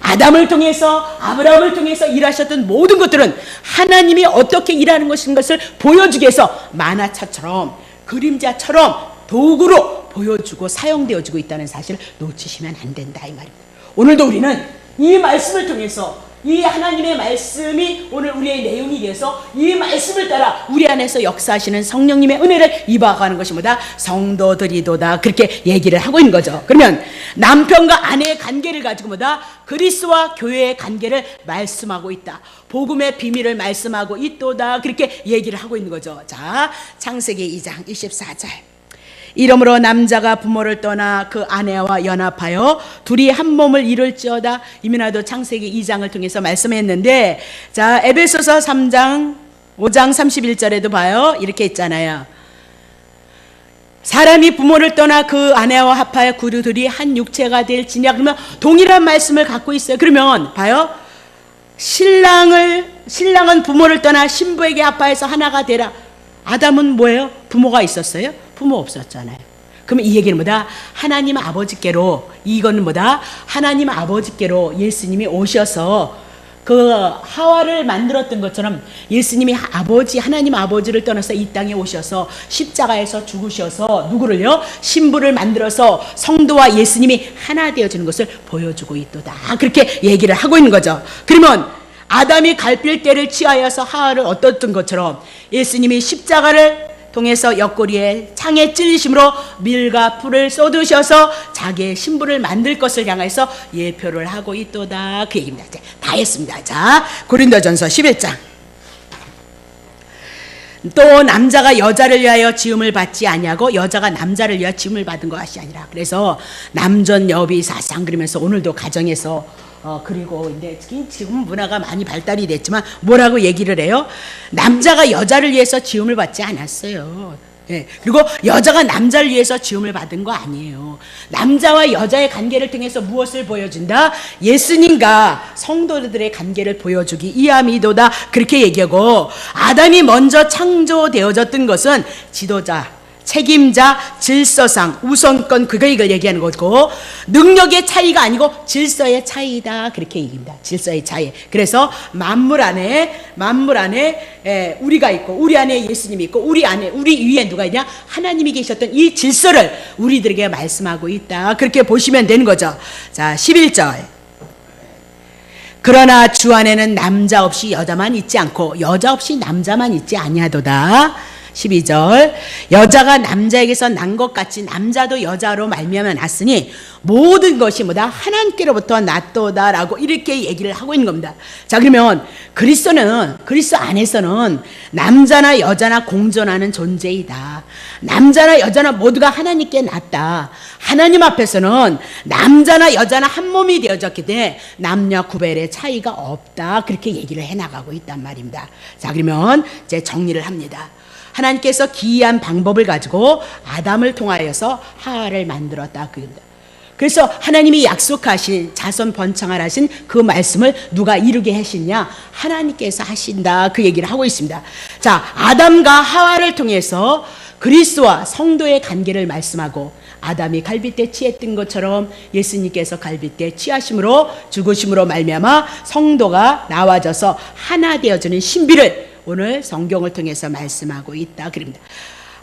아담을 통해서 아브라함을 통해서 일하셨던 모든 것들은 하나님이 어떻게 일하는 것을 보여주기 위해서 만화책처럼 그림자처럼 도구로 보여주고 사용되어지고 있다는 사실을 놓치시면 안 된다 이 말입니다. 오늘도 우리는 이 말씀을 통해서 이 하나님의 말씀이 오늘 우리의 내용이 되어서 이 말씀을 따라 우리 안에서 역사하시는 성령님의 은혜를 입어가는 것이 뭐다? 성도들이도다. 그렇게 얘기를 하고 있는 거죠. 그러면 남편과 아내의 관계를 가지고 뭐다? 그리스도와 교회의 관계를 말씀하고 있다. 복음의 비밀을 말씀하고 있도다. 그렇게 얘기를 하고 있는 거죠. 자, 창세기 2장 24절. 이러므로 남자가 부모를 떠나 그 아내와 연합하여 둘이 한 몸을 이룰지어다. 이민아도 창세기 2장을 통해서 말씀했는데, 자, 에베소서 3장 5장 31절에도 봐요. 이렇게 있잖아요. 사람이 부모를 떠나 그 아내와 합하여 그 둘이 한 육체가 될지냐. 그러면 동일한 말씀을 갖고 있어요. 그러면 봐요. 신랑은 부모를 떠나 신부에게 합하여서 하나가 되라. 아담은 뭐예요? 부모가 있었어요? 부모 없었잖아요. 그러면 이 얘기는 뭐다? 하나님 아버지께로, 이거는 뭐다? 하나님 아버지께로 예수님이 오셔서 그 하와를 만들었던 것처럼 예수님이 하나님 아버지를 떠나서 이 땅에 오셔서 십자가에서 죽으셔서 누구를요? 신부를 만들어서 성도와 예수님이 하나 되어지는 것을 보여주고 있도다. 그렇게 얘기를 하고 있는 거죠. 그러면 아담이 갈필대를 취하여서 하와를 얻었던 것처럼 예수님이 십자가를 통해서 옆구리에 창에 찔리심으로 밀과 풀을 쏟으셔서 자기의 신부를 만들 것을 향해서 예표를 하고 있도다. 그 얘기입니다. 이제 다 했습니다. 자, 고린도전서 11장. 또 남자가 여자를 위하여 지음을 받지 아니하고 여자가 남자를 위하여 지음을 받은 것이 아니라. 그래서 남전 여비 사상 그러면서 오늘도 가정에서 그리고 이제 지금 문화가 많이 발달이 됐지만 뭐라고 얘기를 해요? 남자가 여자를 위해서 지음을 받지 않았어요. 예. 그리고 여자가 남자를 위해서 지음을 받은 거 아니에요. 남자와 여자의 관계를 통해서 무엇을 보여준다? 예수님과 성도들의 관계를 보여주기 이함이도다. 그렇게 얘기하고, 아담이 먼저 창조되어졌던 것은 지도자, 책임자, 질서상, 우선권, 이걸 얘기하는 거고, 능력의 차이가 아니고 질서의 차이다. 그렇게 얘기합니다. 질서의 차이. 그래서 만물 안에 우리가 있고, 우리 안에 예수님이 있고, 우리 위에 누가 있냐? 하나님이 계셨던 이 질서를 우리들에게 말씀하고 있다. 그렇게 보시면 되는 거죠. 자, 11절. 그러나 주 안에는 남자 없이 여자만 있지 않고 여자 없이 남자만 있지 아니하도다. 12절. 여자가 남자에게서 난 것 같이 남자도 여자로 말미암아 났으니 모든 것이 뭐다? 하나님께로부터 났도다라고 이렇게 얘기를 하고 있는 겁니다. 자, 그러면 그리스도 안에서는 남자나 여자나 공존하는 존재이다. 남자나 여자나 모두가 하나님께 났다. 하나님 앞에서는 남자나 여자나 한 몸이 되어졌기 때문에 남녀 구별의 차이가 없다. 그렇게 얘기를 해나가고 있단 말입니다. 자, 그러면 이제 정리를 합니다. 하나님께서 기이한 방법을 가지고 아담을 통하여서 하와를 만들었다. 그겁니다. 그래서 하나님이 약속하신 자손 번창을 하신 그 말씀을 누가 이루게 하시냐? 하나님께서 하신다. 그 얘기를 하고 있습니다. 자, 아담과 하와를 통해서 그리스도와 성도의 관계를 말씀하고, 아담이 갈빗대 취했던 것처럼 예수님께서 갈빗대 취하심으로 죽으심으로 말미암아 성도가 나와져서 하나 되어지는 신비를 오늘 성경을 통해서 말씀하고 있다. 그럽니다.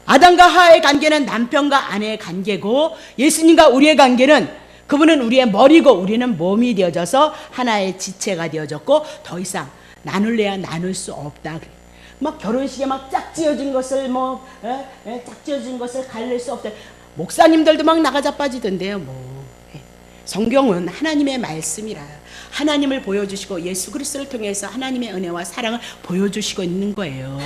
아담과 하와의 관계는 남편과 아내의 관계고, 예수님과 우리의 관계는 그분은 우리의 머리고 우리는 몸이 되어져서 하나의 지체가 되어졌고 더 이상 나눌래야 나눌 수 없다. 막 결혼식에 막 짝지어진 것을 짝지어진 것을 갈릴 수 없다. 목사님들도 막 나가 자빠지던데요. 성경은 하나님의 말씀이라 하나님을 보여주시고 예수 그리스도를 통해서 하나님의 은혜와 사랑을 보여주시고 있는 거예요.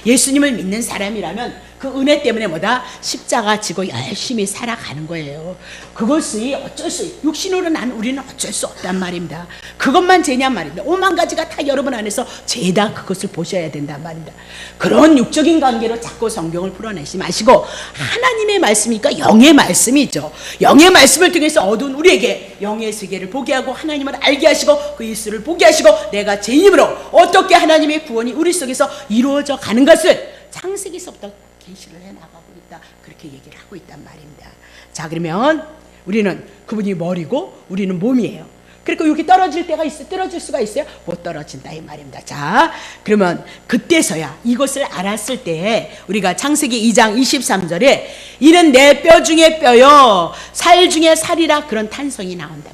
예수님을 믿는 사람이라면 그 은혜 때문에 뭐다? 십자가 지고 열심히 살아가는 거예요. 그것이 어쩔 수, 육신으로 난 우리는 어쩔 수 없단 말입니다. 그것만 죄냔 말입니다. 5만 가지가 다 여러분 안에서 죄다 그것을 보셔야 된단 말입니다. 그런 육적인 관계로 자꾸 성경을 풀어내지 마시고 하나님의 말씀이니까 영의 말씀이죠. 영의 말씀을 통해서 어두운 우리에게 영의 세계를 보게 하고 하나님을 알게 하시고 그 예수를 보게 하시고 내가 죄인으로 어떻게 하나님의 구원이 우리 속에서 이루어져 가는 것을 창세기서부터 계시를 해나가고 있다. 그렇게 얘기를 하고 있단 말입니다. 자, 그러면 우리는 그분이 머리고 우리는 몸이에요. 그러니까 여기 떨어질 때가 있어요. 떨어질 수가 있어요? 못 떨어진다 이 말입니다. 자, 그러면 그때서야 이것을 알았을 때 우리가 창세기 2장 23절에 이는 내 뼈 중에 뼈요 살 중에 살이라 그런 탄성이 나온다.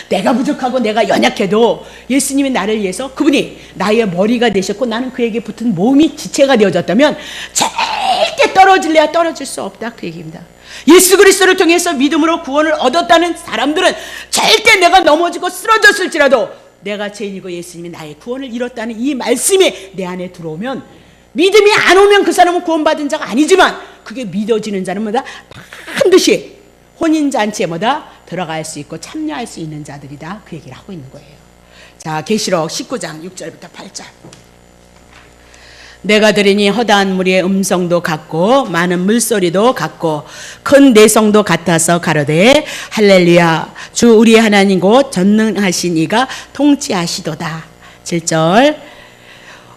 내가 부족하고 내가 연약해도 예수님이 나를 위해서 그분이 나의 머리가 되셨고 나는 그에게 붙은 몸이 지체가 되어졌다면 절대 떨어질래야 떨어질 수 없다 그 얘기입니다. 예수 그리스도를 통해서 믿음으로 구원을 얻었다는 사람들은 절대 내가 넘어지고 쓰러졌을지라도 내가 죄인이고 예수님이 나의 구원을 이뤘다는 이 말씀이 내 안에 들어오면 믿음이 안 오면 그 사람은 구원받은 자가 아니지만 그게 믿어지는 자는 뭐다? 반드시 혼인잔치에 뭐다? 들어갈 수 있고 참여할 수 있는 자들이다 그 얘기를 하고 있는 거예요. 자, 계시록 19장 6절부터 8절. 내가 들으니 허다한 무리의 음성도 같고 많은 물소리도 같고 큰 내성도 같아서 가로되 할렐루야 주 우리 하나님 곧 전능하신 이가 통치하시도다. 7절.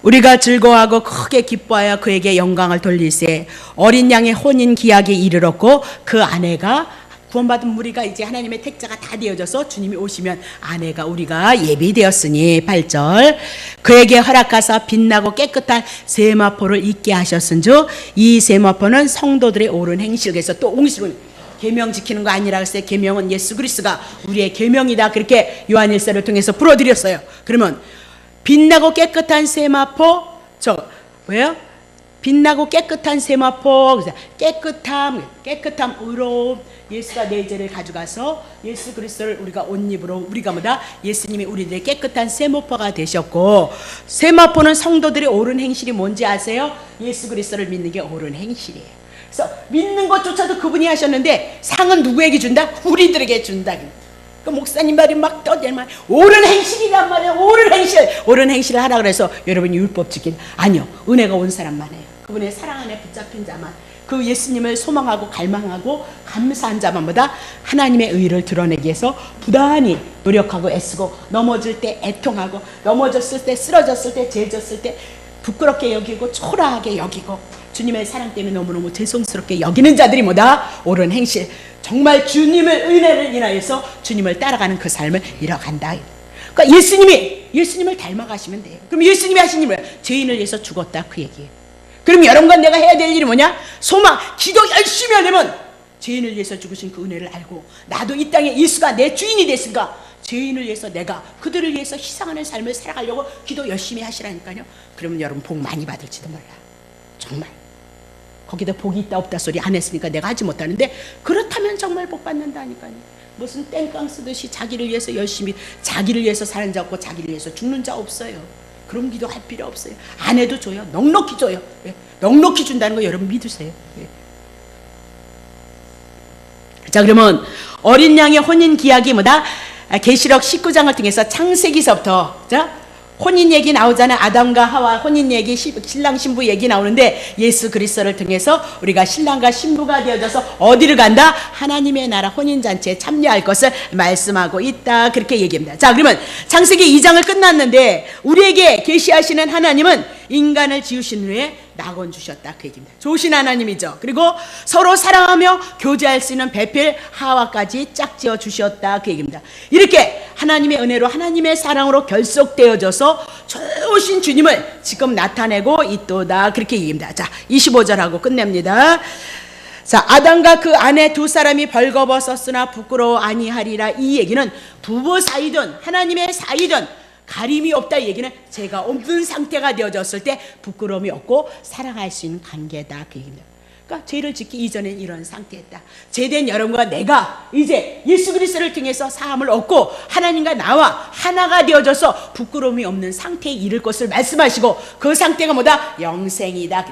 우리가 즐거워하고 크게 기뻐하여 그에게 영광을 돌릴세 어린 양의 혼인 기약이 이르렀고 그 아내가 구원받은 무리가 이제 하나님의 택자가 다 되어져서 주님이 오시면 아내가 우리가 예비되었으니 8절 그에게 허락하사 빛나고 깨끗한 세마포를 입게 하셨은즉 이 세마포는 성도들의 옳은 행실. 그래서 또 옹실은 계명 지키는 거 아니라 그랬어요. 계명은 예수 그리스도가 우리의 계명이다 그렇게 요한일서를 통해서 풀어드렸어요. 그러면 빛나고 깨끗한 세마포 뭐예요? 빛나고 깨끗한 세마포. 깨끗함, 의로움. 예수가 내 죄를 가져가서 예수 그리스도를 우리가 옷 입으로 우리가 뭐다? 예수님이 우리들의 깨끗한 세마포가 되셨고 세마포는 성도들의 옳은 행실이 뭔지 아세요? 예수 그리스도를 믿는 게 옳은 행실이에요. 그래서 믿는 것조차도 그분이 하셨는데 상은 누구에게 준다? 우리들에게 준다. 그 목사님 말이 막 떠들면 옳은 행실이란 말이에요. 옳은 행실을 하라 그래서 여러분이 율법 지킨 아니요. 은혜가 온 사람만 해요. 그분의 사랑 안에 붙잡힌 자만 그 예수님을 소망하고 갈망하고 감사한 자만보다 하나님의 의를 드러내기 위해서 부단히 노력하고 애쓰고 넘어질 때 애통하고 넘어졌을 때 쓰러졌을 때 죄졌을 때 부끄럽게 여기고 초라하게 여기고 주님의 사랑 때문에 너무너무 죄송스럽게 여기는 자들이 뭐다? 옳은 행실. 정말 주님의 은혜를 인하여서 주님을 따라가는 그 삶을 이뤄간다. 그러니까 예수님을 닮아가시면 돼요. 그럼 예수님이 하신 일은 죄인을 위해서 죽었다 그 얘기예요. 그럼 여러분과 내가 해야 될 일이 뭐냐? 소망, 기도 열심히 하려면 죄인을 위해서 죽으신 그 은혜를 알고 나도 이 땅에 예수가 내 주인이 됐으니까 죄인을 위해서 내가 그들을 위해서 희생하는 삶을 살아가려고 기도 열심히 하시라니까요. 그러면 여러분 복 많이 받을지도 몰라. 정말. 거기다 복이 있다 없다 소리 안 했으니까 내가 하지 못하는데 그렇다면 정말 복 받는다니까요. 무슨 땡깡 쓰듯이 자기를 위해서 열심히 자기를 위해서 사는 자 없고 자기를 위해서 죽는 자 없어요. 그런 기도할 필요 없어요. 안 해도 줘요. 넉넉히 줘요. 예. 넉넉히 준다는 거 여러분 믿으세요. 예. 자, 그러면 어린 양의 혼인 기약이 뭐다? 계시록 19장을 통해서 창세기서부터 자 혼인 얘기 나오잖아요. 아담과 하와 혼인 얘기, 신랑 신부 얘기 나오는데 예수 그리스도를 통해서 우리가 신랑과 신부가 되어져서 어디를 간다? 하나님의 나라 혼인잔치에 참여할 것을 말씀하고 있다. 그렇게 얘기합니다. 자, 그러면 창세기 2장을 끝났는데 우리에게 계시하시는 하나님은 인간을 지으신 후에 낙원 주셨다 그 얘기입니다. 좋으신 하나님이죠. 그리고 서로 사랑하며 교제할 수 있는 배필 하와까지 짝지어 주셨다 그 얘기입니다. 이렇게 하나님의 은혜로 하나님의 사랑으로 결속되어져서 좋으신 주님을 지금 나타내고 있도다 그렇게 얘기합니다. 자, 25절하고 끝냅니다. 자, 아담과 그 아내 두 사람이 벌거벗었으나 부끄러워 아니하리라. 이 얘기는 부부 사이든 하나님의 사이든 가림이 없다. 이 얘기는 죄가 없는 상태가 되어졌을 때 부끄러움이 없고 사랑할 수 있는 관계다 그 얘기입니다. 그러니까 죄를 짓기 이전엔 이런 상태였다. 죄된 여러분과 내가 이제 예수 그리스도를 통해서 사함을 얻고 하나님과 나와 하나가 되어져서 부끄러움이 없는 상태에 이를 것을 말씀하시고, 그 상태가 뭐다? 영생이다.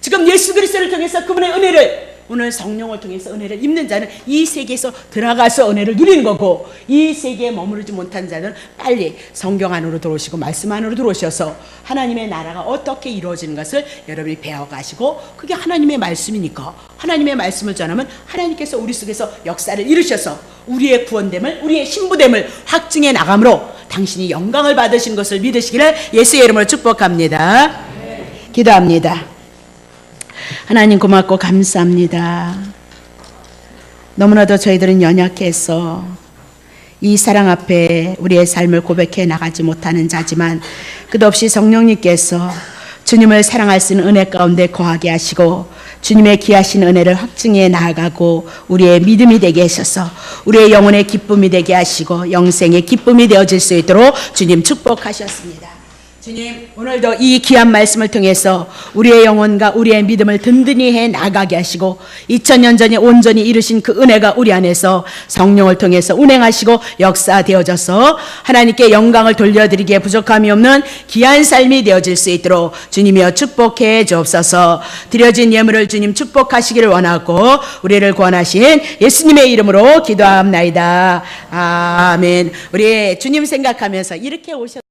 지금 예수 그리스도를 통해서 그분의 은혜를, 오늘 성령을 통해서 은혜를 입는 자는 이 세계에서 들어가서 은혜를 누리는 거고, 이 세계에 머무르지 못한 자는 빨리 성경 안으로 들어오시고 말씀 안으로 들어오셔서 하나님의 나라가 어떻게 이루어지는 것을 여러분이 배워가시고, 그게 하나님의 말씀이니까 하나님의 말씀을 전하면 하나님께서 우리 속에서 역사를 이루셔서 우리의 구원됨을, 우리의 신부됨을 확증해 나감으로 당신이 영광을 받으신 것을 믿으시기를 예수의 이름으로 축복합니다. 기도합니다. 하나님 고맙고 감사합니다. 너무나도 저희들은 연약해서 이 사랑 앞에 우리의 삶을 고백해 나가지 못하는 자지만, 끝없이 성령님께서 주님을 사랑할 수 있는 은혜 가운데 거하게 하시고 주님의 귀하신 은혜를 확증해 나아가고 우리의 믿음이 되게 하셔서 우리의 영혼의 기쁨이 되게 하시고 영생의 기쁨이 되어질 수 있도록 주님 축복하셨습니다. 주님, 오늘도 이 귀한 말씀을 통해서 우리의 영혼과 우리의 믿음을 든든히 해 나가게 하시고 2000년 전에 온전히 이루신 그 은혜가 우리 안에서 성령을 통해서 운행하시고 역사되어져서 하나님께 영광을 돌려드리기에 부족함이 없는 귀한 삶이 되어질 수 있도록 주님이여 축복해 주옵소서. 드려진 예물을 주님 축복하시기를 원하고 우리를 구원하신 예수님의 이름으로 기도합나이다. 아멘. 우리 주님 생각하면서 이렇게 오셨